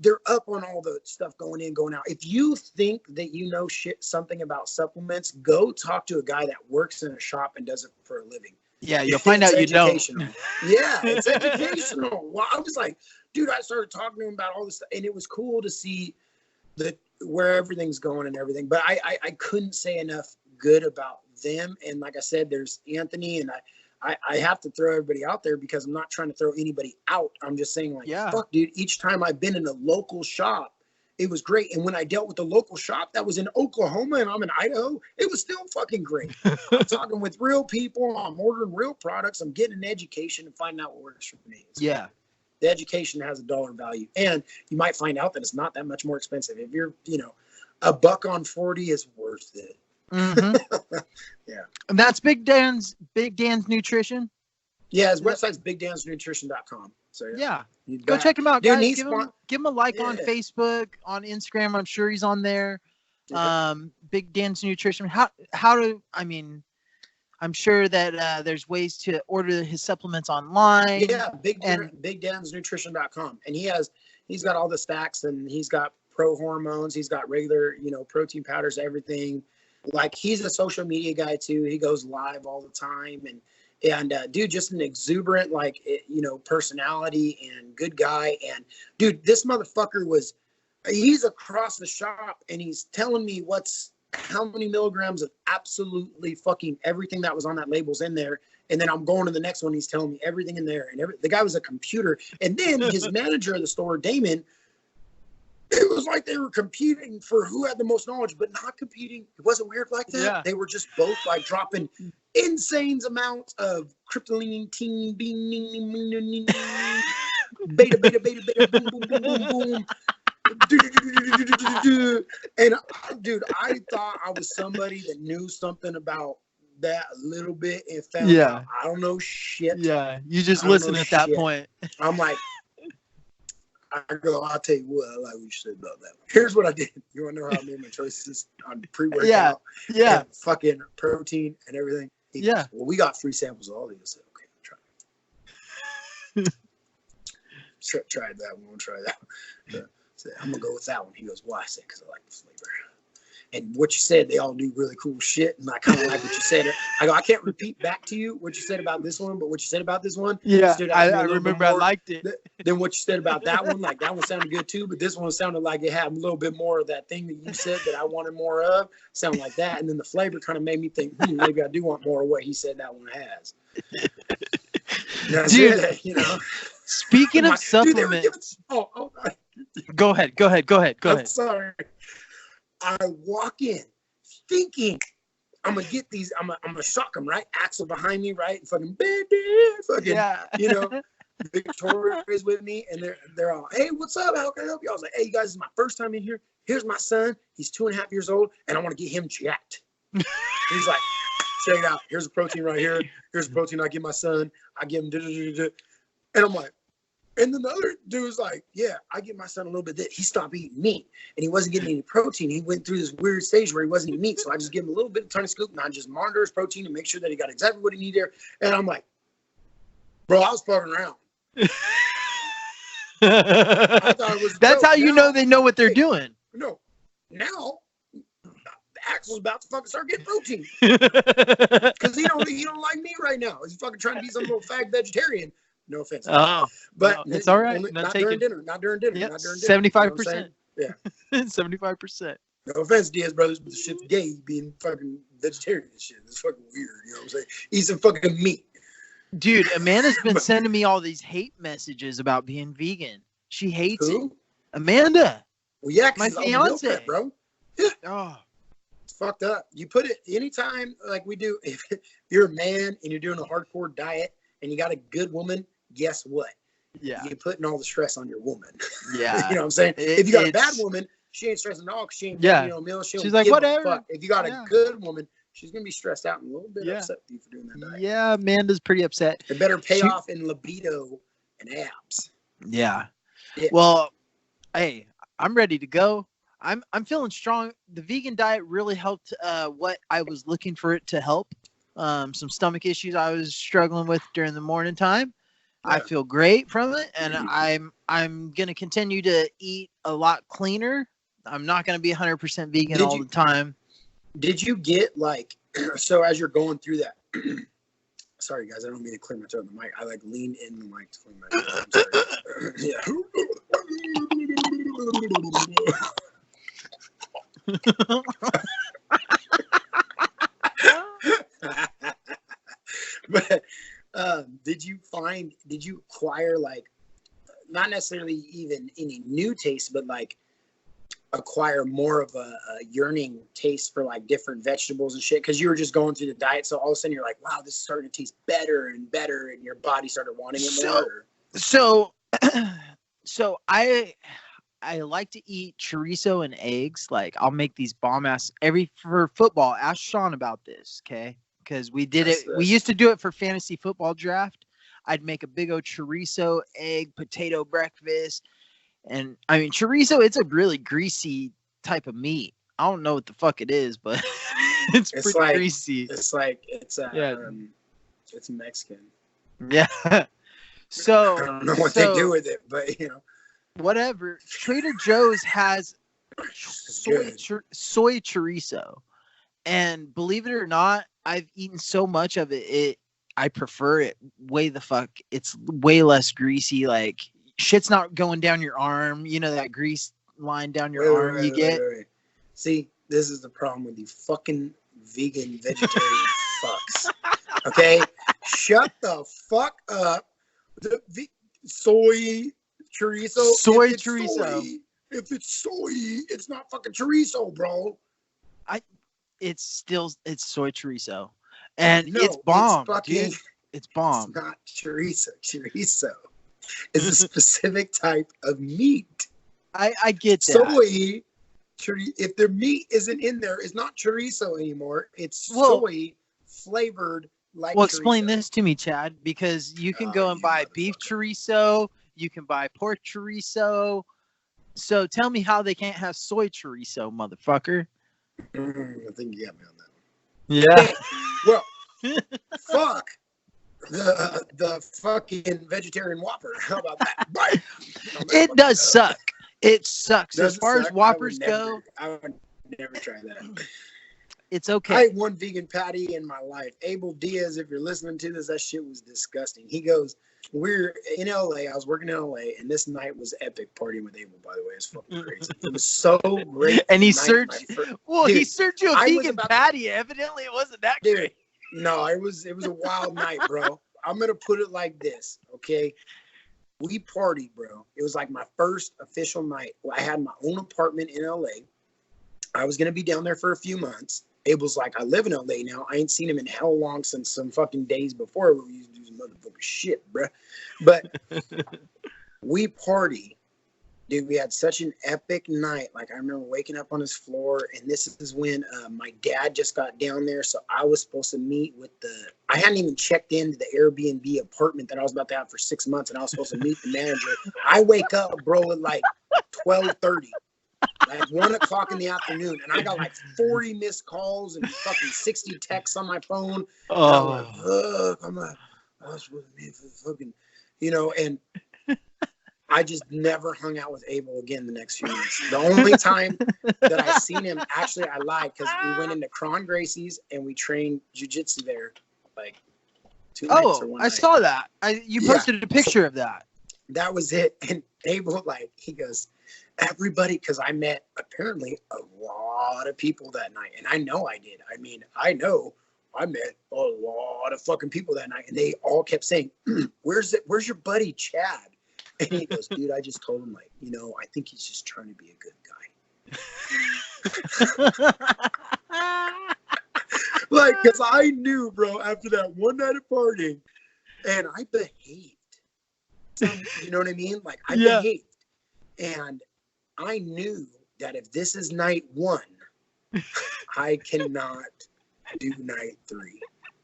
they're up on all the stuff going in, going out. If you think that you know something about supplements, go talk to a guy that works in a shop and does it for a living. Yeah, you'll find out you don't. Yeah, it's educational. Well, I was like, dude, I started talking to him about all this stuff, and it was cool to see where everything's going and everything. But I couldn't say enough good about them. And like I said, there's Anthony, and I have to throw everybody out there because I'm not trying to throw anybody out. I'm just saying, like, fuck, dude, each time I've been in a local shop, it was great. And when I dealt with the local shop that was in Oklahoma and I'm in Idaho, it was still fucking great. I'm talking with real people. I'm ordering real products. I'm getting an education and finding out what works for me. So the education has a dollar value. And you might find out that it's not that much more expensive. If you're, $1 on 40 is worth it. Mm-hmm. Yeah. And that's Big Dan's Nutrition. Yeah, his website's bigdansnutrition.com. So yeah. Go check him out, guys. Give him a like on Facebook, on Instagram. I'm sure he's on there. Yeah. Big Dan's Nutrition. I'm sure that there's ways to order his supplements online. Yeah, bigdansnutrition.com. And he's got all the stacks, and he's got pro hormones. He's got regular, protein powders, everything. Like, he's a social media guy too. He goes live all the time, and dude, just an exuberant, personality and good guy. And dude, this motherfucker he's across the shop, and he's telling me how many milligrams of absolutely fucking everything that was on that label's in there. And then I'm going to the next one. He's telling me everything in there, and the guy was a computer. And then his manager of the store, Damon, it was like they were competing for who had the most knowledge, but not competing. It wasn't weird like that. Yeah. They were just both like dropping insane amounts of kryptonite, ting, bing, ning, ning, ning, ning, ning, beta, beta, beta, beta, boom, boom, boom, boom, boom. And dude, I thought I was somebody that knew something about that a little bit, and found out I don't know shit. Yeah, you just listen at that point. I'm like, I'll tell you what, I like what you said about that. Here's what I did. You want to know how I made my choices on pre-workout? Yeah. And fucking protein and everything? He goes, well, we got free samples of all these. I said, okay, tried that one. Try that one. So I'm going to go with that one. He goes, why? I said, because I like the flavor. And what you said, they all do really cool shit. And I kind of like what you said. I go, I can't repeat back to you what you said about this one, but what you said about this one. Yeah, I remember I liked it. Then what you said about that one, like that one sounded good too, but this one sounded like it had a little bit more of that thing that you said that I wanted more of. Sounded like that. And then the flavor kind of made me think, maybe I do want more of what he said that one has. Dude, speaking of supplements. Go ahead. I'm sorry. I walk in thinking I'm gonna get these. I'm gonna shock them, right? Axel behind me, right? Fucking Victoria's with me, and they're all, hey, what's up? How can I help you? I was like, hey, you guys, this is my first time in here. Here's my son. He's 2.5 years old, and I want to get him jacked. He's like, check it out. Here's a protein right here. Here's a protein I give my son. I give him, and I'm like. And then the other dude was like, yeah, I give my son a little bit of this. He stopped eating meat, and he wasn't getting any protein. He went through this weird stage where he wasn't eating meat. So I just give him a little bit of tiny scoop, and I just monitor his protein and make sure that he got exactly what he needed there. And I'm like, bro, I was fucking around. I thought it was That's how you know they know what they're doing. No. Now, Axel's about to fucking start getting protein. Because he don't like me right now. He's fucking trying to be some little fag vegetarian. No offense. Oh, but it's all right. Not during dinner. Not during dinner. Yep. Not during dinner. 75%. Yeah. 75%. No offense, Diaz brothers, but the shit's gay being fucking vegetarian and shit. It's fucking weird. You know what I'm saying? Eat some fucking meat. Dude, Amanda's been sending me all these hate messages about being vegan. She hates it. Amanda. Well, yeah, my fiance, prep, bro. Yeah. Oh. It's fucked up. You put it anytime like we do. If you're a man and you're doing a hardcore diet and you got a good woman, guess what? Yeah. You're putting all the stress on your woman. Yeah. You know what I'm saying? If you got a bad woman, she ain't stressing at all because she ain't getting a meal. She's like, whatever. If you got a good woman, she's going to be stressed out and a little bit upset with you for doing that diet. Yeah, Amanda's pretty upset. It better pay off in libido and abs. Yeah. Well, hey, I'm ready to go. I'm feeling strong. The vegan diet really helped what I was looking for it to help. Some stomach issues I was struggling with during the morning time. I feel great from it, and I'm gonna continue to eat a lot cleaner. I'm not gonna be 100% vegan all the time. Did you get like so as you're going through that? Sorry guys, I don't mean to clear my throat in the mic. I like lean in the mic to clear my throat. I'm sorry. But did you acquire like not necessarily even any new taste, but like acquire more of a yearning taste for like different vegetables and shit? Because you were just going through the diet, so all of a sudden you're like, wow, this is starting to taste better and better, and your body started wanting it more. So I like to eat chorizo and eggs. Like I'll make these bomb ass for football. Ask Sean about this, okay? Because we did it. We used to do it for fantasy football draft. I'd make a big old chorizo, egg, potato breakfast. And I mean, chorizo, it's a really greasy type of meat. I don't know what the fuck it is, but it's pretty like, greasy. It's Mexican. Yeah. So I don't know what they do with it, but you know, whatever. Trader Joe's has soy chorizo, and believe it or not, I've eaten so much of it. I prefer it it's way less greasy. Like shit's not going down your arm. You know that grease line down your arm you get. Wait. See, this is the problem with you fucking vegan vegetarian fucks. Okay, shut the fuck up. The soy chorizo. If it's soy, it's not fucking chorizo, bro. It's soy chorizo. And it's bomb, dude. It's bomb. It's not chorizo. Chorizo is a specific type of meat. I get that. Soy, if their meat isn't in there, it's not chorizo anymore. It's soy flavored like chorizo. Explain this to me, Chad, because you can go and buy beef chorizo. You can buy pork chorizo. So tell me how they can't have soy chorizo, motherfucker. I think you got me on that. Yeah. Well, fuck the fucking vegetarian Whopper. How about that? It does suck. It sucks. As far as Whoppers go, I would never try that. It's okay. I ate one vegan patty in my life. Abel Diaz, if you're listening to this, that shit was disgusting. He goes, we're in LA. I was working in LA, and this night was epic partying with Abel, by the way. It's fucking crazy. It was so great. And he served he served you a vegan patty. Evidently, it wasn't that great. No, it was a wild night, bro. I'm gonna put it like this, okay? We partied, bro. It was like my first official night. I had my own apartment in LA. I was gonna be down there for a few months. Abel's like, I live in LA now. I ain't seen him in hell long since some fucking days before we used to do some motherfucking shit, bro. But we party. Dude, we had such an epic night. Like, I remember waking up on his floor, and this is when my dad just got down there. So I was supposed to meet with I hadn't even checked into the Airbnb apartment that I was about to have for 6 months, and I was supposed to meet the manager. I wake up, bro, at like 12:30. Like 1 o'clock in the afternoon, and I got like 40 missed calls and fucking 60 texts on my phone. Oh, I'm like, I was supposed to be fucking, and I just never hung out with Abel again the next few months. The only time that I seen him, actually, I lied, because we went into Cron Gracie's and we trained jiu-jitsu there like 2 nights or 1 night. I saw that. You posted a picture of that. That was it. And Abel, he goes, everybody, because I met apparently a lot of people that night, and I know I did. I mean, I know I met a lot of fucking people that night, and they all kept saying, "Where's your buddy Chad?" And he goes, "Dude, I just told him, I think he's just trying to be a good guy." Because I knew, bro, after that one night of partying, and I behaved. You know what I mean? I behaved, and I knew that if this is night 1, I cannot do night 3,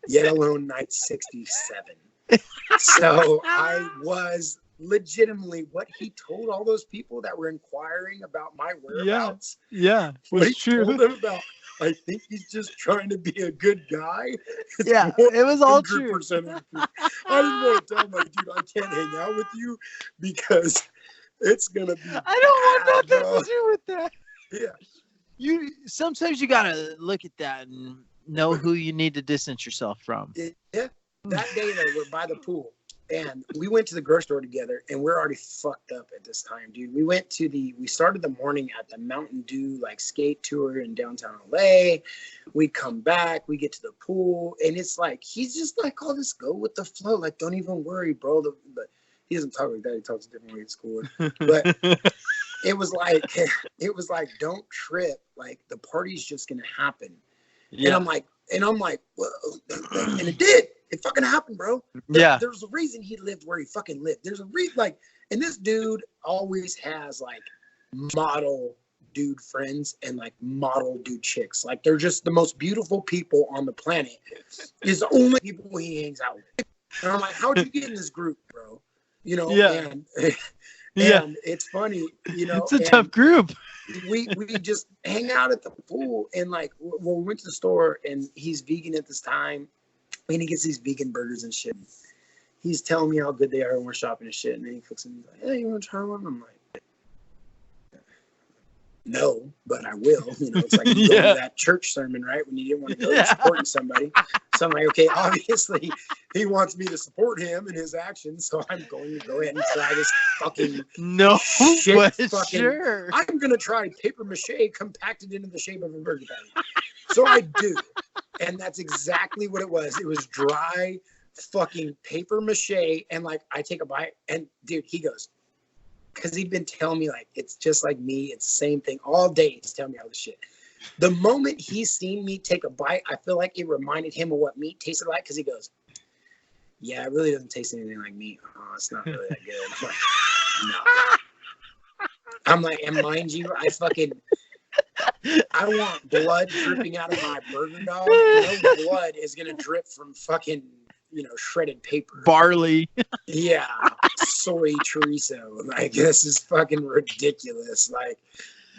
yet alone night 67. So I was legitimately what he told all those people that were inquiring about my whereabouts. Yeah, what he told them about I think he's just trying to be a good guy. It's Yeah, it was all true. 100% of the truth. I didn't want to tell him, like, dude, I can't hang out with you because it's gonna be. I don't want nothing bro. to do with that. Yeah. Sometimes you gotta look at that and know who you need to distance yourself from. Yeah. That day though, we're by the pool. And we went to the grocery store together, and we're already fucked up at this time, dude. We started the morning at the Mountain Dew like skate tour in downtown LA. We come back, we get to the pool, and it's like he's just like, "Oh, just go with the flow. Like, don't even worry, bro." But he doesn't talk like that. He talks a different way at school. But it was like, don't trip. Like the party's just gonna happen. Yeah. And I'm like, well, and it did. It fucking happened, bro. There's a reason he lived where he fucking lived. There's a reason, like, and this dude always has like model dude friends and like model dude chicks. Like, they're just the most beautiful people on the planet. Is the only people he hangs out with. And I'm like, how'd you get in this group, bro? You know, and it's funny, you know. It's a tough group. We just hang out at the pool, and like, well, we went to the store, and he's vegan at this time. And he gets these vegan burgers and shit. He's telling me how good they are when we're shopping and shit. And then he cooks them. He's like, "Hey, you want to try one?" I'm like, "No, but I will." You know, it's like you go to that church sermon, right? When you didn't want to go, supporting somebody. So I'm like, okay, obviously he wants me to support him in his actions, so I'm going to go ahead and try this fucking shit. Sure. I'm gonna try paper mache compacted into the shape of a burger patty. So I do. And that's exactly what it was. It was dry fucking paper mache. And like, I take a bite, and dude, he goes, because he'd been telling me like, it's just like me. It's the same thing all day. He's telling me all this shit. The moment he's seen me take a bite, I feel like it reminded him of what meat tasted like. Because he goes, yeah, it really doesn't taste anything like meat. Oh, it's not really that good. I'm like, no. I'm like, and mind you, I want blood dripping out of my burger dog. No blood is gonna drip from fucking, you know, shredded paper. Barley. Yeah, soy chorizo. Like, this is fucking ridiculous. Like,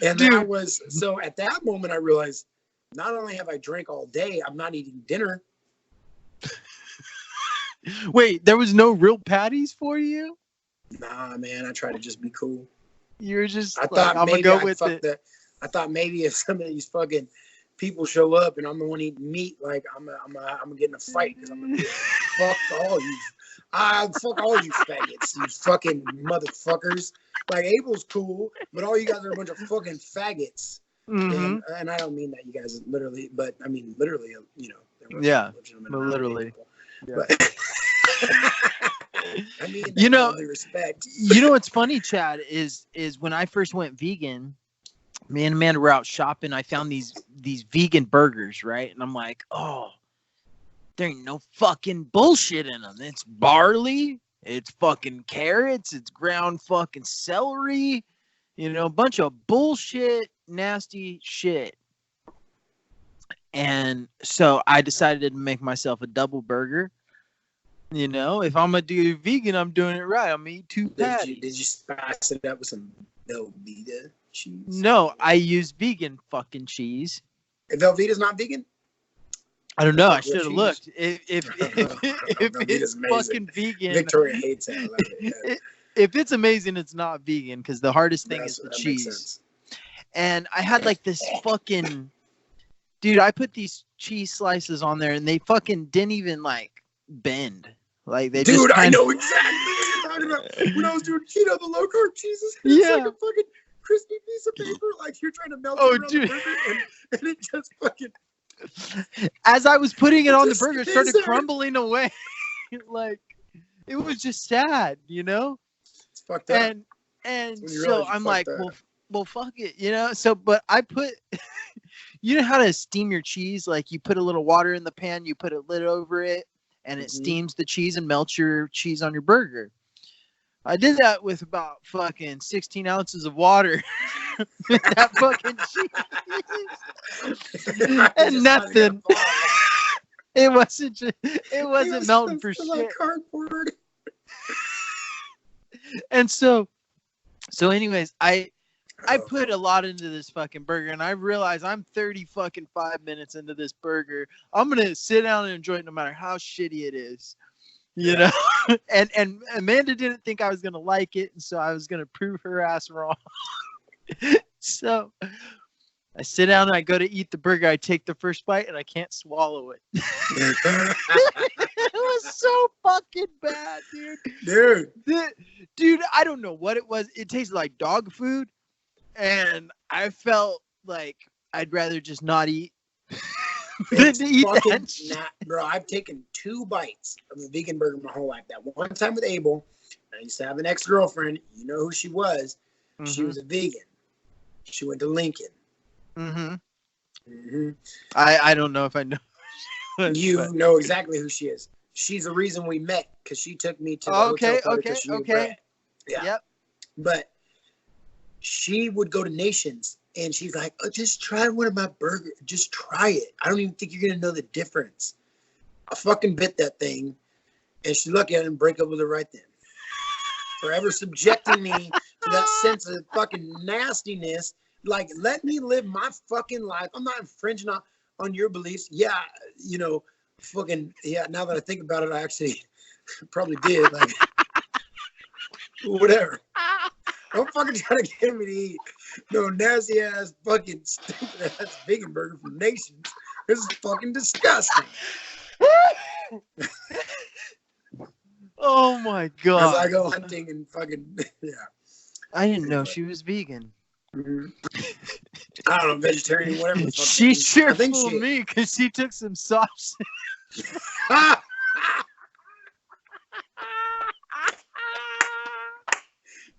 and dude, that was so. At that moment, I realized not only have I drank all day, I'm not eating dinner. Wait, there was no real patties for you? Nah, man. I tried to just be cool. You were just. I thought I'm gonna go with it. I thought maybe if some of these fucking people show up and I'm the one eating meat, like I'm gonna get in a fight because I'm gonna be like, fuck all you, fuck all you faggots, you fucking motherfuckers. Like, Abel's cool, but all you guys are a bunch of fucking faggots. Mm-hmm. And I don't mean that you guys literally, but I mean literally, you know. Yeah, but literally. Yeah. But I mean, you know, respect. You know what's funny, Chad, is when I first went vegan. Me and Amanda were out shopping. I found these vegan burgers, right? And I'm like, oh, there ain't no fucking bullshit in them. It's barley, it's fucking carrots, it's ground fucking celery, you know, a bunch of bullshit, nasty shit. And so I decided to make myself a double burger. You know, if I'm gonna do vegan, I'm doing it right. I'm gonna eat 2 patties. Did you spice it up with some Velveeta cheese? No, I use vegan fucking cheese. Velveeta's not vegan? I don't know. I should have looked. If it's fucking vegan, Victoria hates it. I love it. If it's amazing, it's not vegan because the hardest thing is the cheese. And I had like this fucking dude. I put these cheese slices on there, and they fucking didn't even like bend. Like they just I know exactly what you're talking about. When I was doing keto, the low carb cheeses, it's like a fucking crispy piece of paper. Like you're trying to melt it around the burger, and it just fucking. As I was putting it on the burger, it started crumbling away. Like, it was just sad, you know? It's fucked up. And so I'm like, well, fuck it, you know? So, but I put, you know how to steam your cheese? Like, you put a little water in the pan, you put a lid over it, and it steams the cheese and melts your cheese on your burger. I did that with about fucking 16 ounces of water. That fucking cheese. And nothing. It wasn't melting for shit. Like cardboard. And so anyways, I I put a lot into this fucking burger, and I realize I'm 5 minutes into this burger. I'm gonna sit down and enjoy it, no matter how shitty it is. You know, and Amanda didn't think I was gonna like it, and so I was gonna prove her ass wrong. So I sit down and I go to eat the burger. I take the first bite and I can't swallow it. It was so fucking bad, dude. Dude, I don't know what it was. It tasted like dog food, and I felt like I'd rather just not eat than to eat that shit. Bro, I've taken 2 bites of a vegan burger my whole life. That one time with Abel, I used to have an ex-girlfriend. You know who she was. Mm-hmm. She was a vegan. She went to Lincoln. Mm-hmm. Mm-hmm. I don't know if I know. You know exactly who she is. She's the reason we met, because she took me to the hotel party because she knew Brett. Yeah. Yep. But she would go to Nations, and she's like, oh, just try one of my burgers. Just try it. I don't even think you're going to know the difference. I fucking bit that thing, and she looked at it and break up with her right then. Forever subjecting me to that sense of fucking nastiness. Like, let me live my fucking life. I'm not infringing on your beliefs. Yeah, you know, fucking, yeah, now that I think about it, I actually probably did. Like, whatever. Don't fucking try to get me to eat no nasty ass fucking stupid ass vegan burger from Nations. This is fucking disgusting. Oh my god. As I go hunting and fucking, yeah. I didn't know she was vegan. Mm-hmm. I don't know, vegetarian, whatever. She sure fooled me because she took some sausage.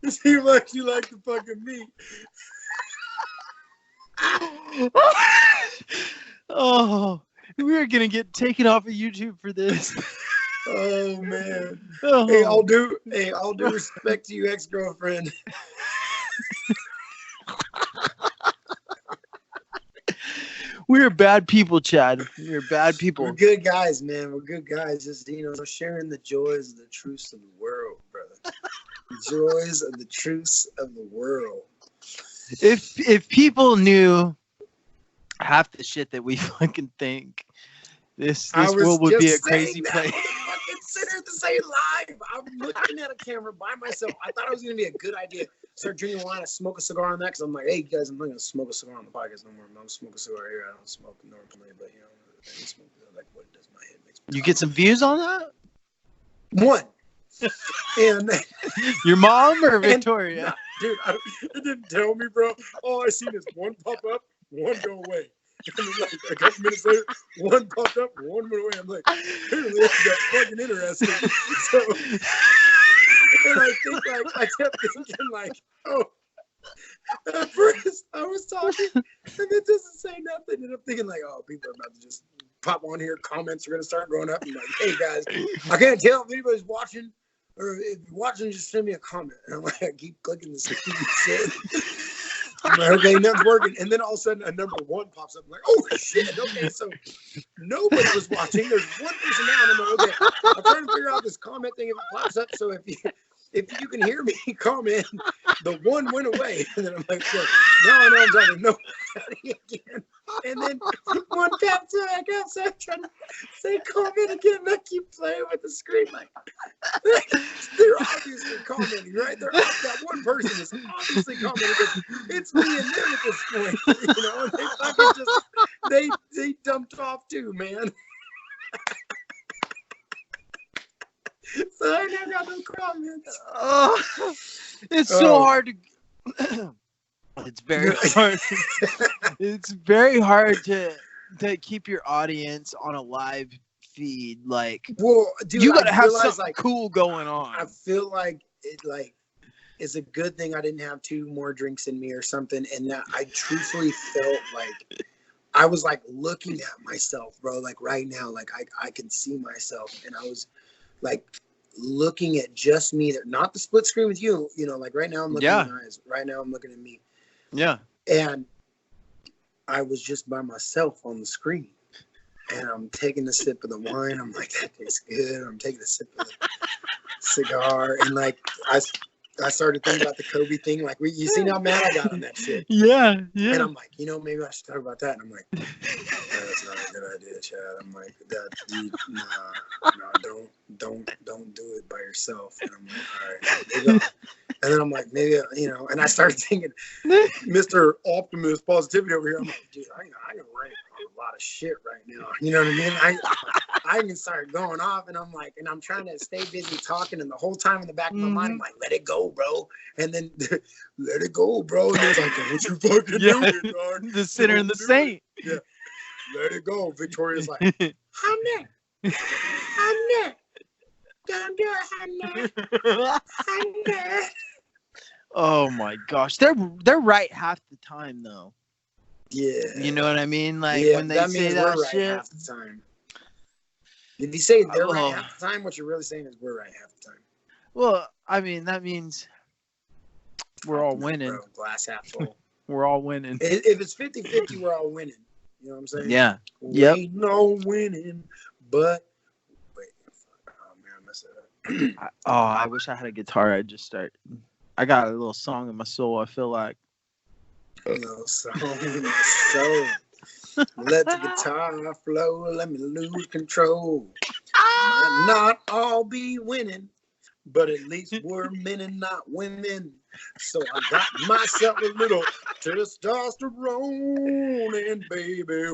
You see how much you like the fucking meat. Oh, we are gonna get taken off of YouTube for this. Oh man. Oh. Hey, all due respect to you, ex-girlfriend. We're bad people, Chad. We're bad people. We're good guys, man. We're good guys. Just, you know, sharing the joys of the truths of the world, brother. The joys of the truths of the world. If people knew half the shit that we fucking think, this world would be a crazy place. Consider to say live. I'm looking at a camera by myself. I thought it was gonna be a good idea. Start drinking wine and smoke a cigar on that, because I'm like, hey guys, I'm not gonna smoke a cigar on the podcast no more. I'm gonna smoke a cigar here. I don't smoke normally, but you know, I smoke like what it does my head makes me. You get some views on that? One. And your mom or Victoria? Dude, it didn't tell me, bro. All I seen is one pop up, one go away. And then, like, a couple minutes later, one popped up, one went away. I'm like, apparently that's fucking interesting. So, and I think, like, I kept thinking, like, oh, at first I was talking, and it doesn't say nothing. And I'm thinking, like, oh, people are about to just pop on here. Comments are going to start going up. I'm like, hey, guys, I can't tell if anybody's watching, or if you're watching, just send me a comment. And I'm like, I keep clicking the shit. I'm like, okay, nothing's working. And then all of a sudden, a number 1 pops up. I'm like, oh, shit. Okay, so nobody was watching. There's one person now. And I'm like, okay, I'm trying to figure out this comment thing if it pops up. So if you can hear me comment, the 1 went away. And then I'm like, look, now I know I'm talking to nobody again. And then 1 pops back up. So I'm trying to say comment again. And I keep playing with the screen. Like they're obviously commenting, right? That one person is obviously commenting. It's me and them at this point. You know, and they fucking just, they dumped off too, man. So I never got no comments. Oh, it's so hard to. It's very hard. It's very hard to keep your audience on a live feed. Like, well, dude, you gotta have something like cool going on. I feel like it's a good thing I didn't have 2 more drinks in me or something, and that I truthfully felt like I was like looking at myself, bro. Like right now, like I can see myself, and I was like looking at just me. Not the split screen with you. You know, like right now I'm looking in my eyes. Right now I'm looking at me. Yeah. And I was just by myself on the screen. And I'm taking a sip of the wine. I'm like, that tastes good. I'm taking a sip of the cigar. And like, I I started thinking about the Kobe thing. Like, you seen how mad I got on that shit? Yeah. And I'm like, maybe I should talk about that. And I'm like, that's not a good idea, Chad. I'm like, don't do it by yourself. And I'm like, all right, maybe and then I'm like, maybe, and I started thinking, Mr. Optimist Positivity over here. I'm like, dude, I can write a lot of shit right now. You know what I mean? I can start going off, and I'm like, and I'm trying to stay busy talking, and the whole time in the back of my mind, I'm like, let it go, bro. And then, let it go, bro. And it's like, what you fucking doing, dog? The sinner and the saint. Yeah. Let it go. Victoria's like, I'm not. Don't do it, I'm not. Oh my gosh, they're right half the time though. Yeah, you know what I mean. Like when they that say means that we're right shit. half the time. If you say they're right half the time, what you're really saying is we're right half the time. Well, I mean that means we're all winning. Bro, glass half full. We're all winning. If it's 50-50, we're all winning. You know what I'm saying? Yeah. Yep. Ain't no winning, but wait. Oh man, I messed it up. I wish I had a guitar. I'd just start. I got a little song in my soul. I feel like. No song in my soul. Let the guitar flow. Let me lose control. Might not all be winning, but at least we're men and not women. So I got myself a little testosterone, and baby, we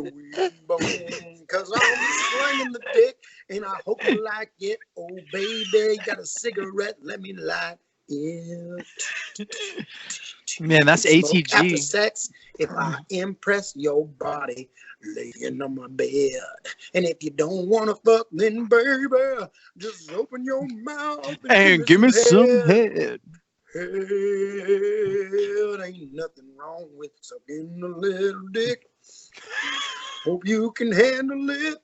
bone. Cause I'm slinging the dick, and I hope you like it. Oh, baby, got a cigarette? Let me light it. Man, that's ATG. After sex, if I impress your body, laying on my bed. And if you don't want to fuck, then baby, just open your mouth and give me some head. Hell, ain't nothing wrong with sucking a little dick. Hope you can handle it.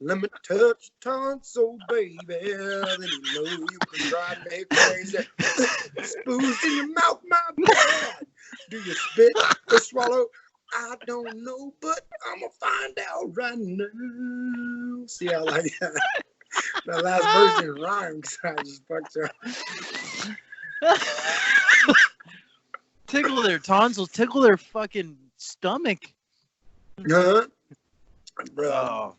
Let me touch your tonsil, baby. Then you know you can drive me crazy. Spoons in your mouth, my bad. Do you spit or swallow? I don't know, but I'm going to find out right now. See how like that last version rhymed because I just fucked up. Tickle their tonsils, tickle their fucking stomach. Huh? Bro. Oh.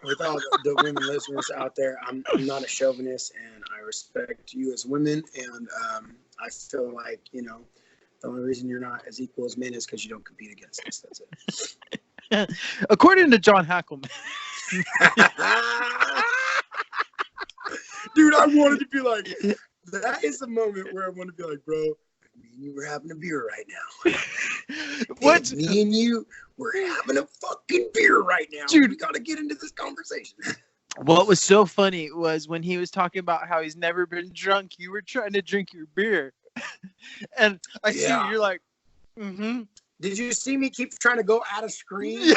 With all the women listeners out there, I'm not a chauvinist, and I respect you as women, and I feel like, the only reason you're not as equal as men is because you don't compete against us. That's it. According to John Hackleman. Dude, I wanted to be like, that is the moment where I want to be like, bro, me and you were having a beer right now. What? Me and you were having a fucking beer right now. Dude, we got to get into this conversation. What was so funny was when he was talking about how he's never been drunk, you were trying to drink your beer. And I see you're like, mm-hmm. Did you see me keep trying to go out of screen? Yeah.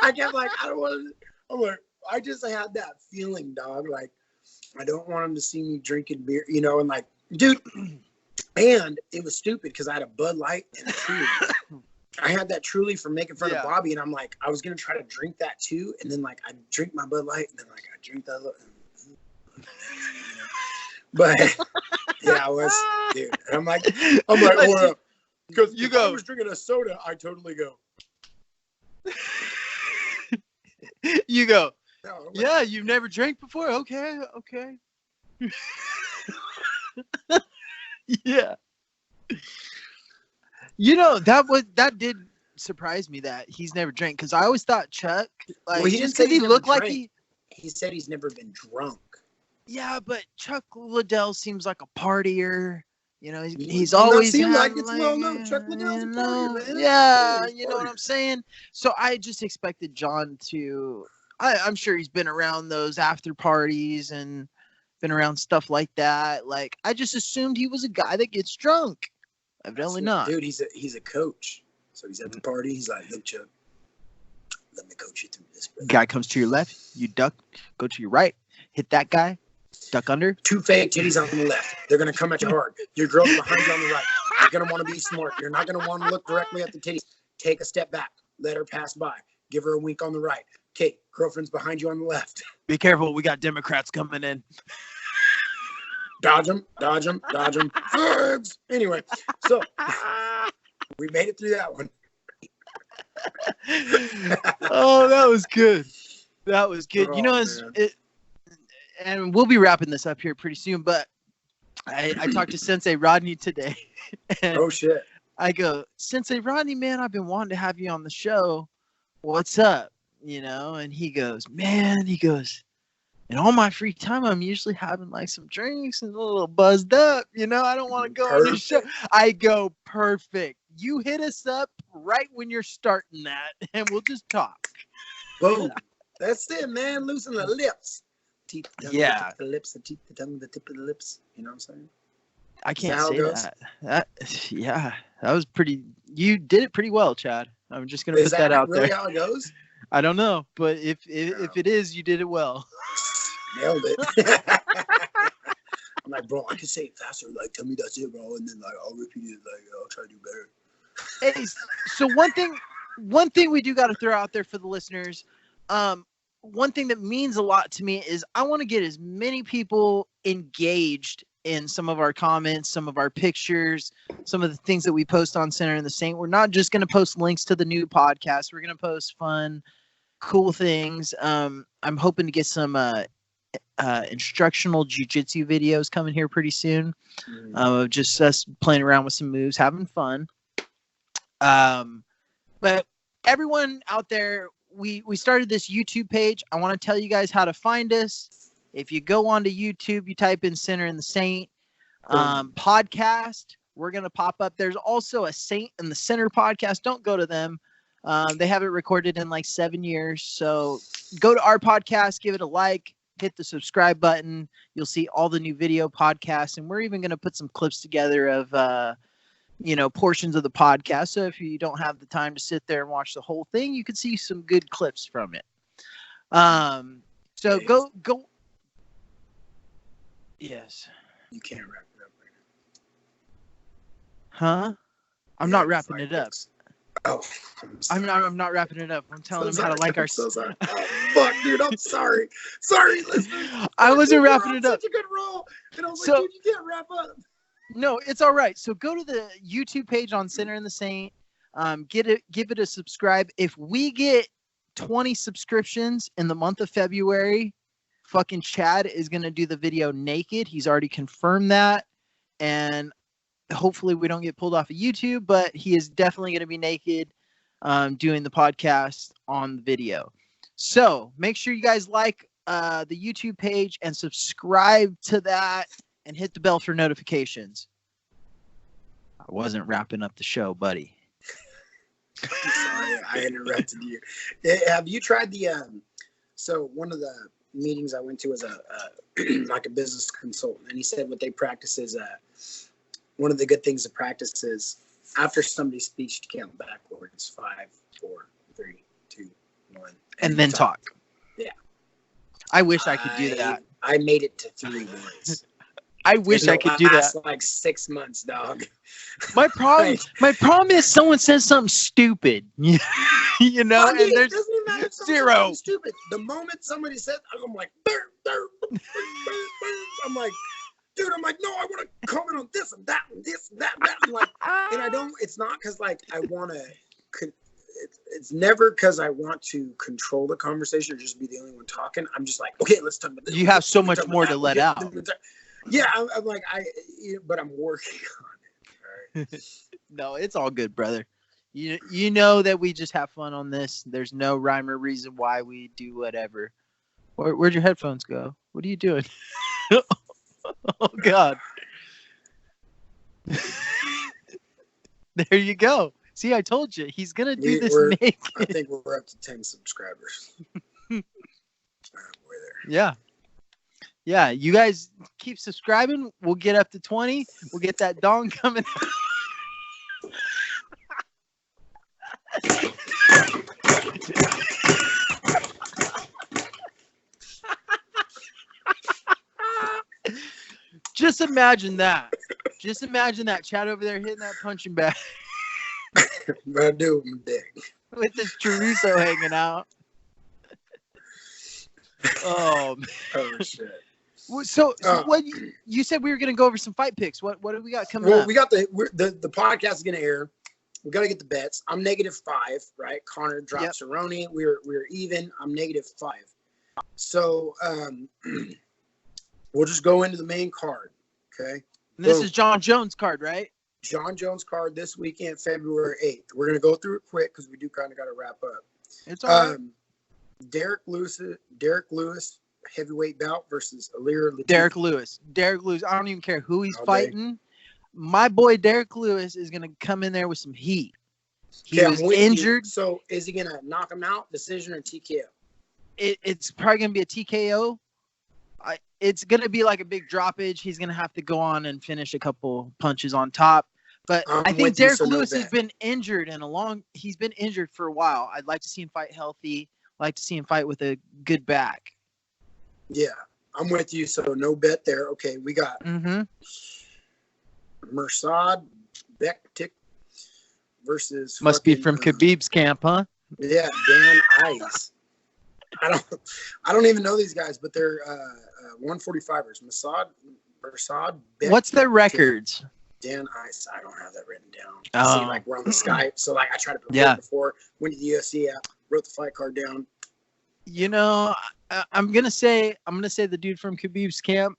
I kept like, I don't want to. I'm like, I just had that feeling, dog. Like, I don't want him to see me drinking beer, and like, dude. And it was stupid because I had a Bud Light and a Truly. I had that Truly for making fun of Bobby, and I'm like, I was gonna try to drink that too, and then like I drink my Bud Light, and then like I drink that. But yeah, I was, dude. And I'm like, hold up, because if I was drinking a soda, I totally go. You go. Yeah, you've never drank before. Okay. Yeah. That did surprise me that he's never drank, because I always thought Chuck, like, he just because he looked like he said he's never been drunk. Yeah, but Chuck Liddell seems like a partier. He's always seemed like it's well known. Chuck Liddell's a partier, man. Yeah, you know what I'm saying? So I just expected John to. I'm sure he's been around those after parties and been around stuff like that. Like, I just assumed he was a guy that gets drunk. Evidently not. Dude, he's a coach. So he's at the party. He's like, look, Chuck, let me coach you through this. Bro. Guy comes to your left, you duck, go to your right, hit that guy, duck under. 2 fake titties on the left. They're going to come at you hard. Your girl's behind you on the right. You're going to want to be smart. You're not going to want to look directly at the titties. Take a step back. Let her pass by. Give her a wink on the right. Okay, girlfriend's behind you on the left. Be careful. We got Democrats coming in. Dodge them, dodge them, dodge them. Anyway, so we made it through that one. Oh, that was good. That was good. Oh, you know, and we'll be wrapping this up here pretty soon, but I talked to Sensei Rodney today. And oh, shit. I go, Sensei Rodney, man, I've been wanting to have you on the show. What's up? You know, and he goes, in all my free time, I'm usually having like some drinks and a little buzzed up. You know, I don't want to go on your show. I go, perfect. You hit us up right when you're starting that, and we'll just talk. Boom. That's it, man. Loosen the lips. Teeth, the tongue, yeah. the tip of the lips, the teeth, the tongue, the tip of the lips. You know what I'm saying? I can't say that. Yeah, that was pretty. You did it pretty well, Chad. I'm just gonna put that out really there. How it goes? I don't know, but if it is, you did it well. Nailed it. I'm like, bro, I can say it faster. Like, tell me that's it, bro, and then like I'll repeat it. Like, I'll try to do better. Hey, so one thing we do got to throw out there for the listeners. One thing that means a lot to me is I want to get as many people engaged in some of our comments, some of our pictures, some of the things that we post on Center and the Saint. We're not just going to post links to the new podcast. We're going to post fun, cool things. I'm hoping to get some instructional jiu-jitsu videos coming here pretty soon. Just us playing around with some moves, having fun. But everyone out there, we started this YouTube page. I want to tell you guys how to find us. If you go onto YouTube, you type in Center and the Saint podcast, we're going to pop up. There's also a Saint and the Center podcast. Don't go to them. They haven't recorded in like 7 years. So go to our podcast, give it a like, hit the subscribe button. You'll see all the new video podcasts. And we're even going to put some clips together of, portions of the podcast. So if you don't have the time to sit there and watch the whole thing, you can see some good clips from it. So go. Yes. You can't wrap it up right now. Huh? I'm not wrapping it up. Oh, I'm not wrapping it up. I'm telling them how to like our. So sorry. Oh, fuck, dude. I'm sorry. Sorry, listeners. I wasn't wrapping it up. Such a good roll, and I was like, dude, you can't wrap up. No, it's all right. So go to the YouTube page on Center and the Saint. Give it a subscribe. If we get 20 subscriptions in the month of February, fucking Chad is gonna do the video naked. He's already confirmed that, and hopefully we don't get pulled off of YouTube. But he is definitely gonna be naked, doing the podcast on the video. So make sure you guys like the YouTube page and subscribe to that. And hit the bell for notifications. I wasn't wrapping up the show, buddy. Sorry, I interrupted you. Have you tried the? So one of the meetings I went to was like a business consultant, and he said what they practice is one of the good things to practice is after somebody speaks, you count backwards 5, 4, 3, 2, 1, and then talk. Yeah. I wish I could do that. I made it to 3 words. I wish I could do that. Like 6 months, dog. My problem is someone says something stupid. You know, I mean, and there's it doesn't even matter if zero. Stupid. The moment somebody says, I'm like, I'm like, dude, I'm like, no, I want to comment on this and that and this and that and that. I'm like, and I don't. It's not because like I want to. It's never because I want to control the conversation or just be the only one talking. I'm just like, okay, let's talk about this. You have so much more to let out. Yeah, I'm like, but I'm working on it. Right. No, it's all good, brother. You know that we just have fun on this. There's no rhyme or reason why we do whatever. Where'd your headphones go? What are you doing? Oh, God. There you go. See, I told you. He's going to do this naked. I think we're up to 10 subscribers. We're there. Yeah. Yeah, you guys keep subscribing. We'll get up to 20. We'll get that dong coming out. Just imagine that. Just imagine that. Chad over there hitting that punching bag. I do, you dick. With this chorizo hanging out. Oh, man. Oh shit. So what you said we were gonna go over some fight picks. What do we got coming Well, up? we got the podcast is gonna air. We got to get the bets. I'm -5, right? Connor dropped Cerrone. We're even. I'm -5. So we'll just go into the main card. Okay. And this is John Jones' card, right? John Jones card this weekend, February 8th. We're gonna go through it quick because we do kind of got to wrap up. It's all right. Derek Lewis, heavyweight bout versus Alir Latif. Derek Lewis. I don't even care who he's fighting. My boy Derek Lewis is gonna come in there with some heat. He was injured. So is he gonna knock him out, decision, or TKO? It's probably gonna be a TKO. It's gonna be like a big droppage. He's gonna have to go on and finish a couple punches on top. But I think Derek Lewis has been injured he's been injured for a while. I'd like to see him fight healthy. I'd like to see him fight with a good back. Yeah, I'm with you. So no bet there. Okay, we got Mirsad Bektik versus must be from Khabib's camp, huh? Yeah, Dan Ice. I don't even know these guys, but they're 145ers. Mirsad Bektik. What's their records? Dan Ice. I don't have that written down. Oh. See, like we're on the Skype, so like I tried to prepare before. Went to the UFC app, wrote the fight card down. You know, I'm gonna say the dude from Khabib's camp.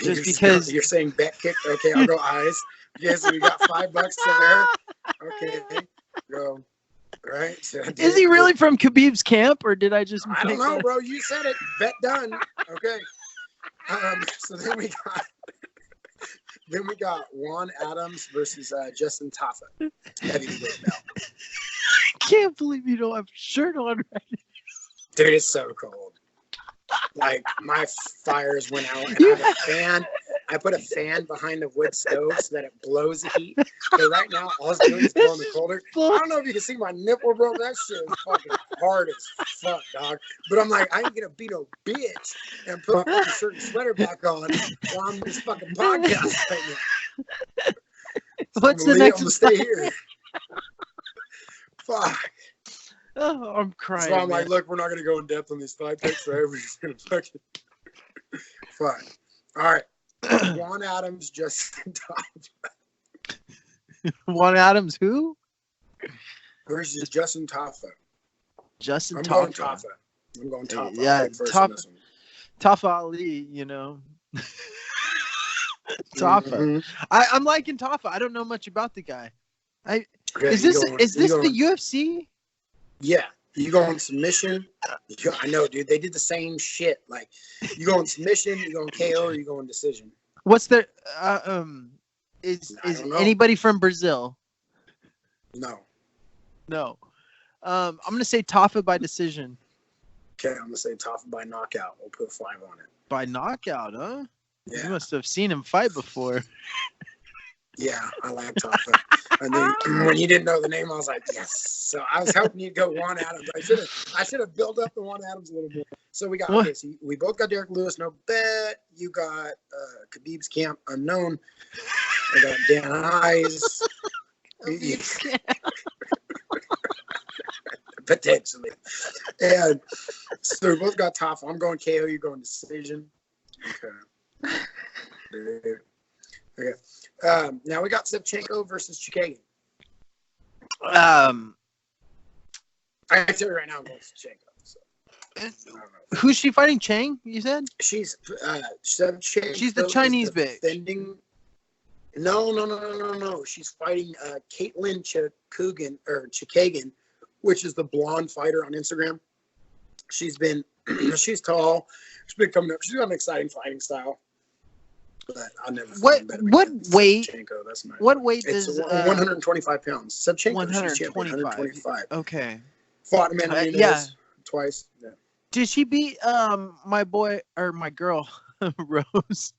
Just because you're saying bet kick. Okay, I'll go Eyes. Okay, so we got $5 to there. Okay, go. All right. So is he really from Khabib's camp, or did I just? I don't know, bro. You said it. Bet done. Okay. So then we got Juan Adams versus Justin Tafa. Heavyweight belt. I can't believe you don't have a shirt on right now. Dude, it's so cold. Like my fires went out, and I have a fan. I put a fan behind the wood stove so that it blows the heat. So right now, all it's doing is blowing the colder. I don't know if you can see my nipple, bro. That shit is fucking hard as fuck, dog. But I'm like, I ain't gonna beat a bitch and put a certain sweater back on while I'm this fucking podcast right now. What's the next? I'm gonna stay here. Fuck. Oh, I'm crying. So I'm like, look, we're not gonna go in depth on these fight picks, right? We're just gonna fucking fine. All right. Juan Adams, Justin Tafa. Juan Adams, who? Versus Justin Tafa. Justin Tafa. I'm going Tafa. Yeah, Tafa Ali, you know. Tafa. I'm liking Tafa. I don't know much about the guy. Is this the UFC? Yeah. You go on submission. I know, dude. They did the same shit. Like, you go on submission, you go on KO, or you go on decision. What's their is anybody from Brazil? No. I'm gonna say Tafa by decision. Okay, I'm gonna say Tafa by knockout. We'll put 5 on it. By knockout, huh? Yeah. You must have seen him fight before. Yeah, I like Tafa. And then when you didn't know the name, I was like, yes. So I was helping you go Juan Adams. I should have built up the Juan Adams a little bit. So we got so we both got Derek Lewis, no bet. You got Khabib's camp unknown. I got Dan Eyes. Potentially. And so we both got Tafa. I'm going KO, you're going decision. Okay. Okay. Now we got Shevchenko versus Chikagan. I can tell you right now, I'm going Shevchenko. So, who's she fighting? Chang? You said she's Shevchenko. She's the Chinese bitch. No. She's fighting Caitlin Chikagan, which is the blonde fighter on Instagram. She's tall. She's been coming up. She's got an exciting fighting style. But I'll never. What weight? Shevchenko, that's my. What weight it's is 125 pounds? Shevchenko. 125. Okay. Fought Amanda twice. Yeah. Did she beat my boy or my girl Rose?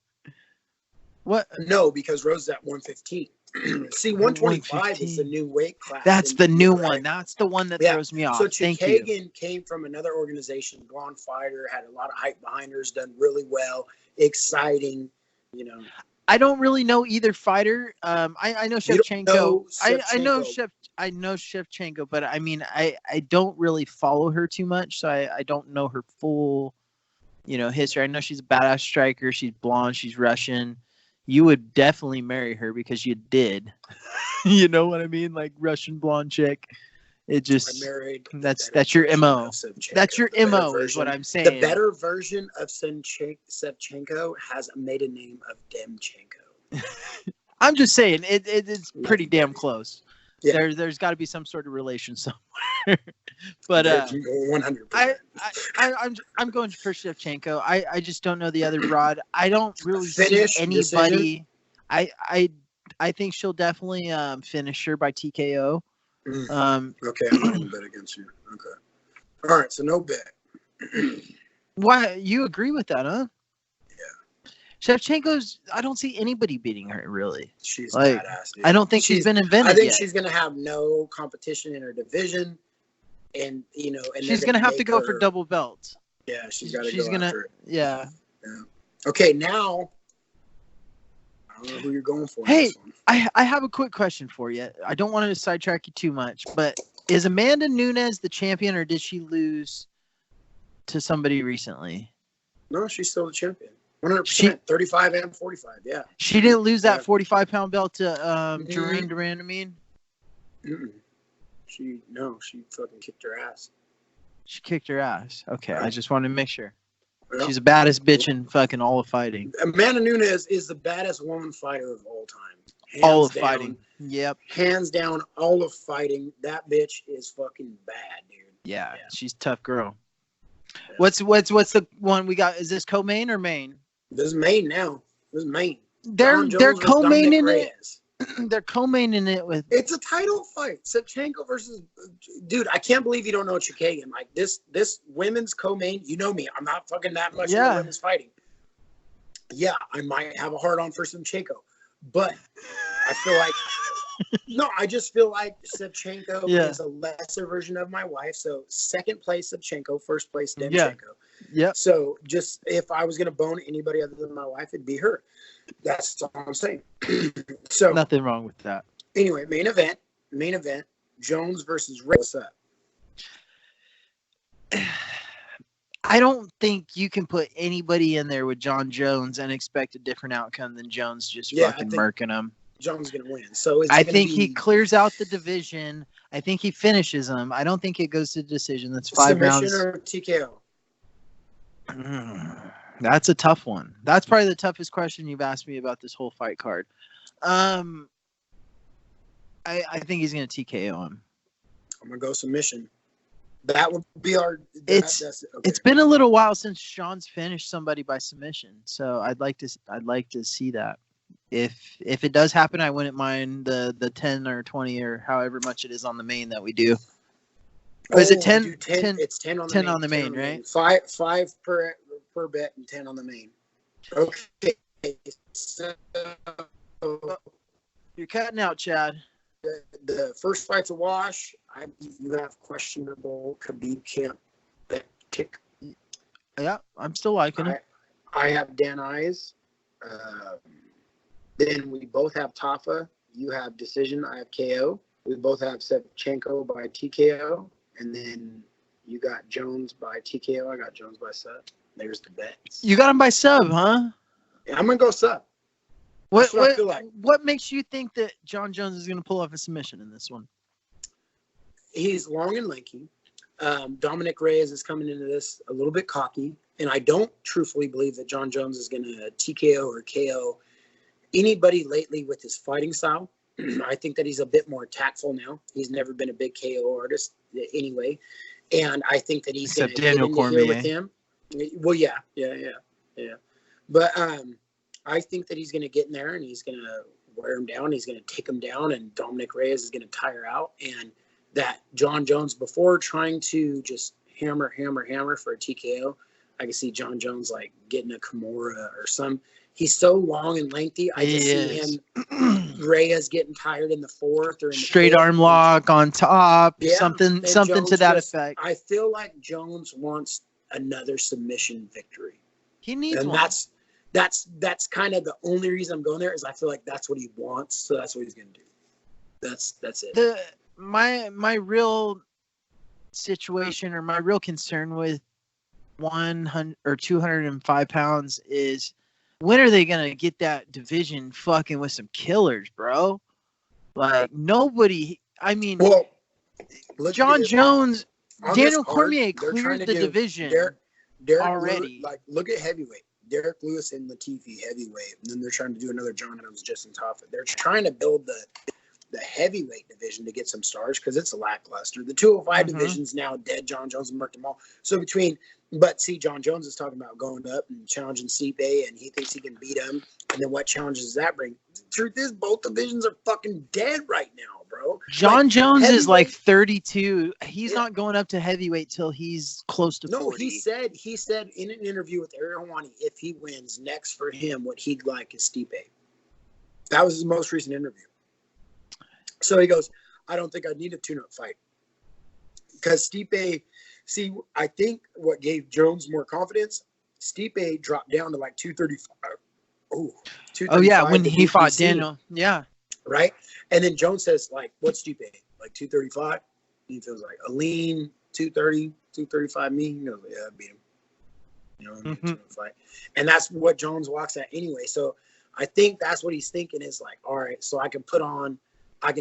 What? No, because Rose is at 115. See, 125 is the new weight class. That's the new one. That's the one that throws me off. So Chikagan came from another organization, blonde fighter, had a lot of hype behind her, has done really well, exciting. You know, I don't really know either fighter. I know Shevchenko. know Shevchenko, but I mean, I don't really follow her too much, so I don't know her full, history. I know she's a badass striker. She's blonde. She's Russian. You would definitely marry her because you did. You know what I mean? Like Russian blonde chick. It just that's your MO. That's your MO is what I'm saying. The better version of Shevchenko has a maiden name of Demchenko. I'm just saying it's pretty damn close. Yeah. There's got to be some sort of relation somewhere. But 100%. I'm going for Shevchenko. I just don't know the other broad. I don't really see anybody. I think she'll definitely finish her by TKO. Okay, I'm not gonna bet against you. Okay. All right, so no bet. Why you agree with that, huh? Yeah. Shevchenko's. I don't see anybody beating her really. She's badass. Dude. I don't think she's been invented. I think yet. She's gonna have no competition in her division, and and she's gonna have to go for double belts. Yeah, she's gonna. After it. Yeah. Okay, now. I don't know who you're going for. Hey, I have a quick question for you. I don't want to sidetrack you too much, but is Amanda Nunes the champion, or did she lose to somebody recently? No, she's still the champion. 100%. 35 and 45. Yeah. She didn't lose that 45-pound belt to Duran. I mean. Mm-mm. She fucking kicked her ass. She kicked her ass. Okay, I just wanted to make sure. Yep. She's the baddest bitch in fucking all of fighting. Amanda Nunes is the baddest woman fighter of all time. All of fighting. Yep. Hands down, all of fighting. That bitch is fucking bad, dude. Yeah. She's a tough girl. Yeah. What's the one we got? Is this co-main or main? This is main now. This is main. They're co-maining it. They're co-maining it with. It's a title fight. Shevchenko versus, dude. I can't believe you don't know Chikagan. Like this women's co-main. You know me. I'm not fucking that much into women's fighting. Yeah, I might have a hard on for Shevchenko, but I feel like no. I just feel like Shevchenko is a lesser version of my wife. So second place Shevchenko, first place Demchenko. Yeah. So just if I was gonna bone anybody other than my wife, it'd be her. That's all I'm saying. So nothing wrong with that. Anyway, main event. Jones versus Ray. What's up? I don't think you can put anybody in there with John Jones and expect a different outcome than Jones just fucking murking him. Jones is gonna win. So I think he clears out the division. I think he finishes him. I don't think it goes to decision. That's 5 rounds. Submission or TKO? That's a tough one. That's probably the toughest question you've asked me about this whole fight card. I think he's going to TKO him. I'm going to go submission. That would be our... It's been a little while since Sean's finished somebody by submission, so I'd like to see that. If it does happen, I wouldn't mind the 10 or 20 or however much it is on the main that we do. Or is it 10? 10? It's 10 on the 10 main. on the main, right? 5 per bet and 10 on the main. Okay. So you're cutting out, Chad. The first fight's a wash. You have questionable Khabib camp bet kick. Yeah, I'm still liking it. I have Dan Eyes. Then we both have Tafa. You have decision. I have KO. We both have Shevchenko by TKO. And then you got Jones by TKO. I got Jones by sub. There's the bets. You got him by sub, huh? Yeah, I'm going to go sub. What I feel like. What makes you think that John Jones is going to pull off a submission in this one? He's long and lanky. Dominic Reyes is coming into this a little bit cocky. And I don't truthfully believe that John Jones is going to TKO or KO anybody lately with his fighting style. I think that he's a bit more tactful now. He's never been a big KO artist anyway. And I think that he's going to get into here with him. Well, yeah. But I think that he's going to get in there and he's going to wear him down. He's going to take him down, and Dominic Reyes is going to tire out. And that John Jones, before trying to just hammer for a TKO, I can see John Jones like getting a Kimura or some. He's so long and lengthy. I just see him, Reyes getting tired in the fourth or in the straight fifth. Arm lock on top, something Jones to that effect. I feel like Jones wants another submission victory. He needs and one. That's kind of the only reason I'm going there is I feel like that's what he wants, so that's what he's going to do. That's it. my real situation or my real concern with 100 or 205 pounds is when are they gonna get that division fucking with some killers, bro? Like nobody. I mean, Well, John Jones, Daniel card, Cormier cleared the division Derek already. Lewis, look at heavyweight. Derek Lewis and Latifi heavyweight, and then they're trying to do another John Jones, Justin Taffa. They're trying to build the heavyweight division to get some stars because it's a lackluster. The 205 division's now dead. John Jones and them all. So but see, John Jones is talking about going up and challenging Stipe, and he thinks he can beat him. And then what challenges does that bring? The truth is, both divisions are fucking dead right now, bro. John Jones is like 32. He's not going up to heavyweight till he's close to 40. No, he said in an interview with Ariel Helwani, if he wins, next for him, what he'd like is Stipe. That was his most recent interview. So he goes, I don't think I need a tune-up fight. Because Stipe, see, I think what gave Jones more confidence, Stipe dropped down to like 235. Oh, yeah, when he fought Daniel. Yeah. Right? And then Jones says, like, what's Stipe? Like 235? He feels like a lean 230, 235 me. He goes, yeah, I beat him. You know, fight. And that's what Jones walks at anyway. So I think that's what he's thinking is like, all right, so I can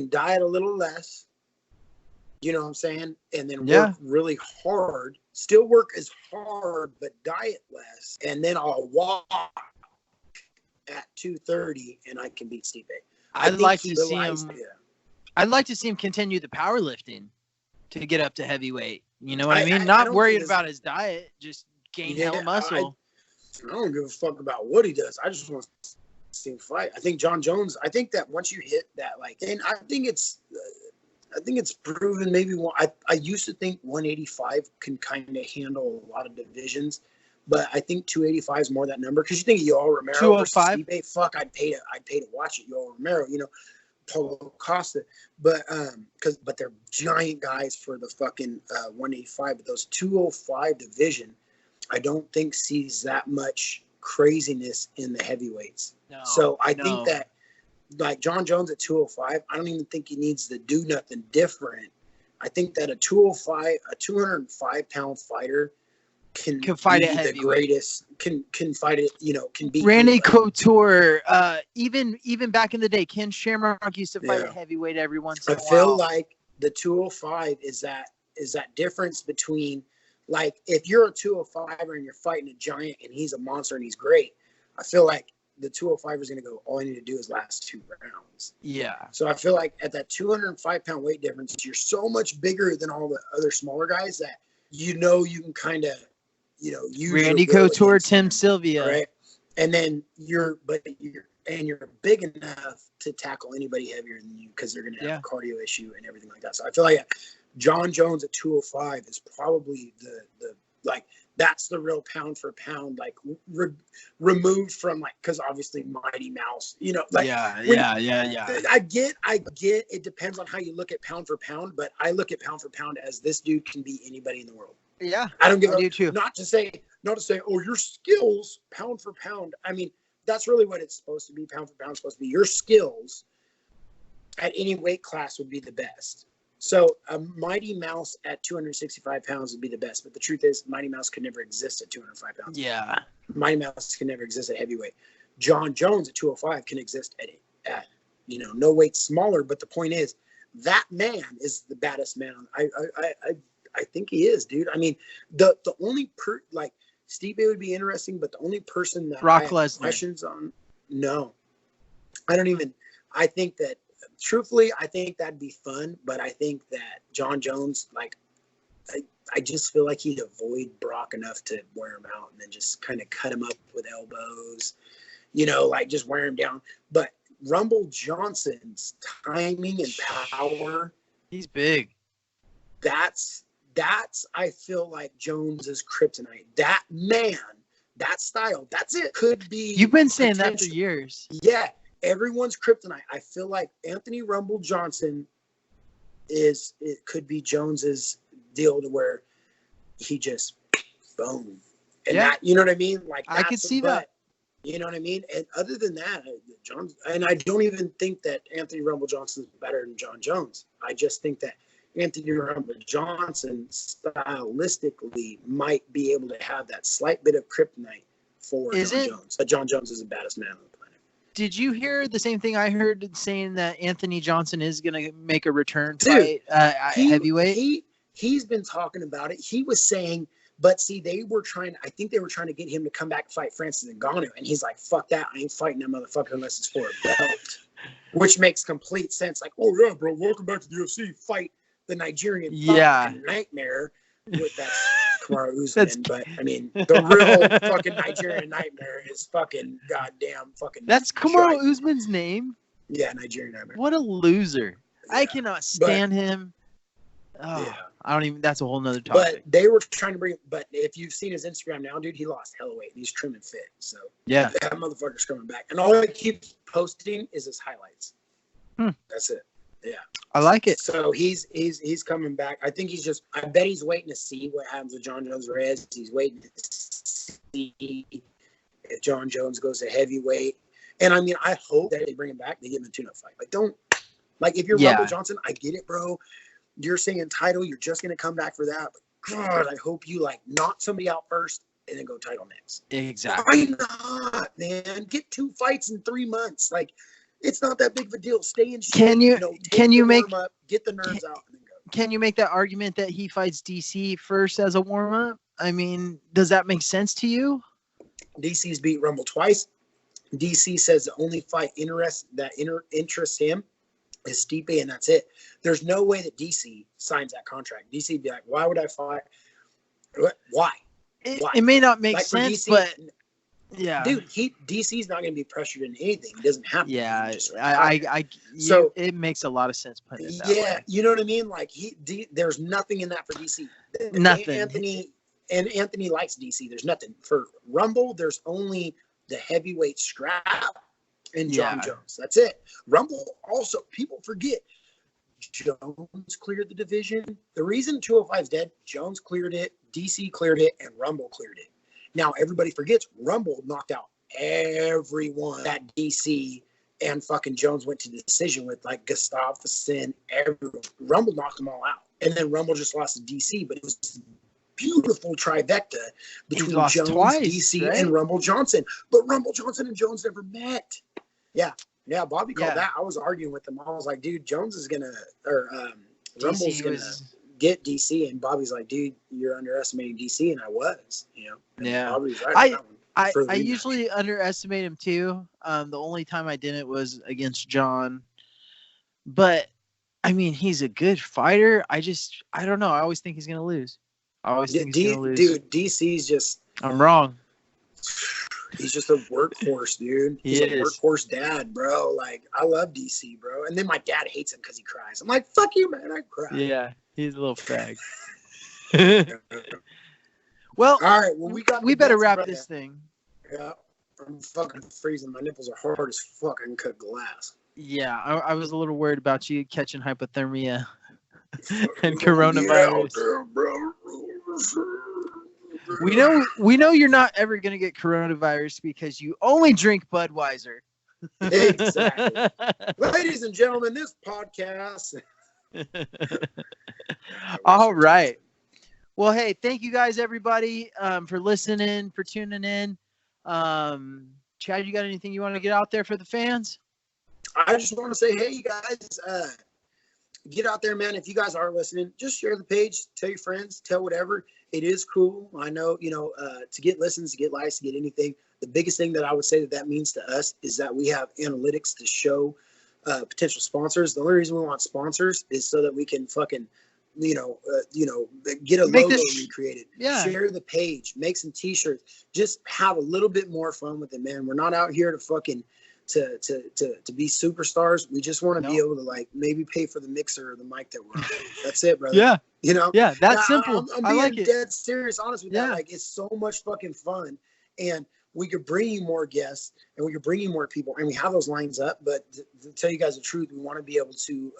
diet a little less, you know what I'm saying? And then work really hard, still work as hard, but diet less. And then I'll walk at 230 and I can beat Stipe. I'd like to see him continue the powerlifting to get up to heavyweight. You know what I mean? Not worried about his diet, just gain hella muscle. I don't give a fuck about what he does. I just want to see him fight. I think John Jones, I think that once you hit that, like, and I think it's proven maybe I used to think 185 can kind of handle a lot of divisions, but I think 285 is more that number. Because you think of Yoel Romero 205. Fuck, I'd pay to watch it. Yoel Romero, you know, Paulo Costa, but they're giant guys for the fucking 185. But those 205 division, I don't think sees that much craziness in the heavyweights. No, so I think that like John Jones at 205, I don't even think he needs to do nothing different. I think that a 205 pound fighter can fight be at heavyweight. The greatest. Can fight it. You know, can beat Randy Couture. Even back in the day, Ken Shamrock used to fight at heavyweight every once in a while. I feel like the 205 is that difference between, like, if you're a 205er and you're fighting a giant and he's a monster and he's great, I feel like the 205 is going to go, all I need to do is last 2 rounds. Yeah. So I feel like at that 205 pound weight difference, you're so much bigger than all the other smaller guys that, you know, you can kind of, you know, use Randy Couture, Tim Sylvia. Right. And then you're big enough to tackle anybody heavier than you because they're going to have a cardio issue and everything like that. So I feel like John Jones at 205 is probably the like, that's the real pound for pound, like removed from, like, because obviously Mighty Mouse, you know, like, yeah. I get it depends on how you look at pound for pound, but I look at pound for pound as this dude can beat anybody in the world. Yeah, I don't give a not to say, oh, your skills pound for pound. I mean, that's really what it's supposed to be. Pound for pound is supposed to be your skills at any weight class would be the best. So a Mighty Mouse at 265 pounds would be the best. But the truth is, Mighty Mouse could never exist at 205 pounds. Yeah. Mighty Mouse can never exist at heavyweight. John Jones at 205 can exist at you know, no weight smaller. But the point is, that man is the baddest man. I think he is, dude. I mean, the only like Stipe would be interesting, but the only person that Brock I have Lesnar. questions on, no, I don't even. I think that. Truthfully, I think that'd be fun, but I think that John Jones, like, I just feel like he'd avoid Brock enough to wear him out and then just kind of cut him up with elbows, you know, like just wear him down. But Rumble Johnson's timing and power, he's big. That's I feel like Jones's kryptonite. That man, that style, that's it. Could be. You've been saying that for years. Yeah. Everyone's kryptonite. I feel like Anthony Rumble Johnson could be Jones's deal to where he just boom. And that, you know what I mean? Like, I could see that. You know what I mean? And other than that, and I don't even think that Anthony Rumble Johnson is better than John Jones. I just think that Anthony Rumble Johnson stylistically might be able to have that slight bit of kryptonite for John Jones. But John Jones is the baddest man on the planet. Did you hear the same thing I heard, saying that Anthony Johnson is going to make a return fight heavyweight? He's been talking about it. He was saying, but see, I think they were trying to get him to come back and fight Francis Ngannou. And he's like, fuck that. I ain't fighting that motherfucker unless it's for a belt. Which makes complete sense. Like, oh yeah, bro, welcome back to the UFC. Fight the Nigerian nightmare with that Kamaru Usman. But I mean, the real fucking Nigerian nightmare is fucking goddamn fucking. That's Kamaru Usman's name? Yeah, Nigerian nightmare. What a loser. Yeah. I cannot stand him. Oh, yeah. I don't even. That's a whole nother topic. But they were trying to bring. But if you've seen his Instagram now, dude, he lost hella weight and he's trim and fit. So yeah, that motherfucker's coming back. And all he keeps posting is his highlights. That's it. Yeah, I like it. So he's coming back. I think I bet he's waiting to see what happens with John Jones Reyes. He's waiting to see if John Jones goes to heavyweight. And I mean, I hope that they bring him back. They give him a tune-up fight. Like if you're Rumble Johnson, I get it, bro. You're saying title, you're just going to come back for that. But God, I hope you knock somebody out first and then go title next. Exactly. Why not, man? Get 2 fights in 3 months. Like, it's not that big of a deal. Stay in shape. Can you make up, get the nerves out and then go. Can you make that argument that he fights DC first as a warm-up? I mean, does that make sense to you? DC's beat Rumble twice. DC says the only fight interests him is Stipe, and that's it. There's no way that DC signs that contract. DC would be like, why would I fight? Why? It may not make sense, DC, but yeah, dude, DC's not going to be pressured in anything. He doesn't have to. Yeah, so it makes a lot of sense putting it that way. You know what I mean? Like there's nothing in that for DC. Nothing. Anthony likes DC. There's nothing for Rumble. There's only the heavyweight strap. And John Jones. That's it. Rumble also, people forget, Jones cleared the division. The reason 205 is dead, Jones cleared it, DC cleared it, and Rumble cleared it. Now, everybody forgets, Rumble knocked out everyone at DC, and fucking Jones went to decision with Gustafsson, everyone. Rumble knocked them all out. And then Rumble just lost to DC, but it was beautiful trifecta between Jones, twice, DC, right? And Rumble Johnson. But Rumble Johnson and Jones never met. Yeah. Bobby called that. I was arguing with him. I was like, dude, Jones is gonna, Rumble's gonna get DC, and Bobby's like, dude, you're underestimating DC, and I was, Yeah. Bobby's right. I usually underestimate him too. The only time I didn't was against John, but I mean, he's a good fighter. I don't know. I always think he's gonna lose. I always think he's gonna lose. Dude, DC's just. I'm wrong. He's just a workhorse, dude. He's a workhorse dad, bro. Like, I love DC, bro. And then my dad hates him because he cries. I'm like, fuck you, man. I cry. Yeah, he's a little fag. Well, all right. Well, we better wrap this thing. Yeah, I'm fucking freezing. My nipples are hard as fuck. I can cut glass. Yeah, I was a little worried about you catching hypothermia and coronavirus. Yeah, bro. We know you're not ever going to get coronavirus because you only drink Budweiser. Exactly. Ladies and gentlemen, this podcast. All right. Well, hey, thank you guys, everybody, for listening, for tuning in. Chad, you got anything you want to get out there for the fans? I just want to say, hey, you guys, get out there, man. If you guys are listening, just share the page, tell your friends, tell whatever. It is cool. I know, to get listens, to get likes, to get anything. The biggest thing that I would say that means to us is that we have analytics to show potential sponsors. The only reason we want sponsors is so that we can fucking, get a logo recreated. Yeah. Share the page, make some t-shirts, just have a little bit more fun with it, man. We're not out here to fucking to be superstars. We just want to be able to maybe pay for the mixer or the mic that we're on. That's it, brother. Yeah. Yeah, that's now, simple. I'm I being like it. Dead serious, honest with that. It's so much fucking fun, and we could bring you more guests, and we could bring you more people, and we have those lines up. But to tell you guys the truth, we want to be able to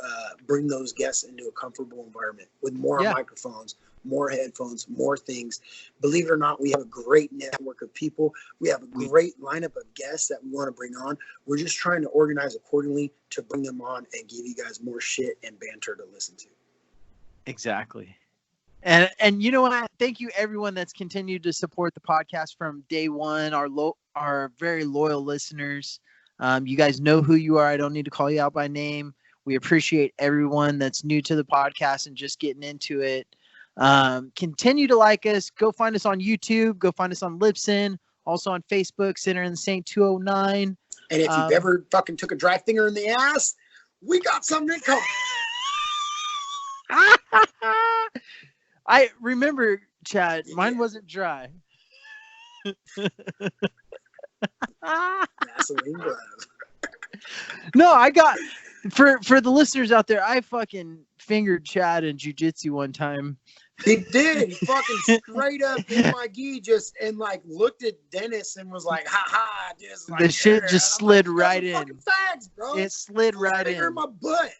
bring those guests into a comfortable environment with more microphones, more headphones, more things. Believe it or not, we have a great network of people. We have a great lineup of guests that we want to bring on. We're just trying to organize accordingly to bring them on and give you guys more shit and banter to listen to. Exactly. And you know what? Thank you everyone that's continued to support the podcast from day one. Our very loyal listeners. You guys know who you are. I don't need to call you out by name. We appreciate everyone that's new to the podcast and just getting into it. Continue to like us. Go find us on YouTube. Go find us on Libsyn. Also on Facebook, Center in the Saint 209. And if you've ever fucking took a dry finger in the ass, we got something in common. I remember, Chad, mine wasn't dry. Vaseline glove. No, I got for the listeners out there, I fucking fingered Chad in jiu-jitsu one time. He did. He fucking straight up in my gi just and like looked at Dennis and was like, "Ha ha!" Just like, the shit just slid right in. Facts, bro. It slid right in. In my butt.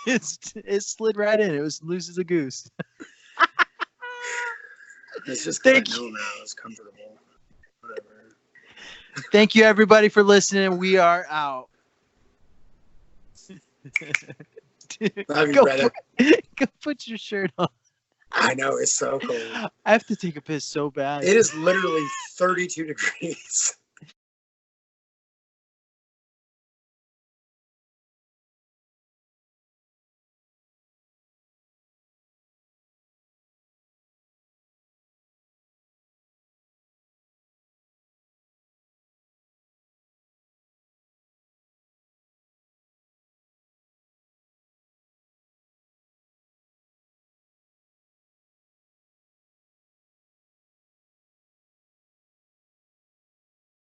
It slid right in. It was loose as a goose. It's just thank you. Now it's comfortable. Whatever. Thank you everybody for listening. We are out. Love you, brother. Go put your shirt on. I know, it's so cold. I have to take a piss so bad. It is literally 32 degrees.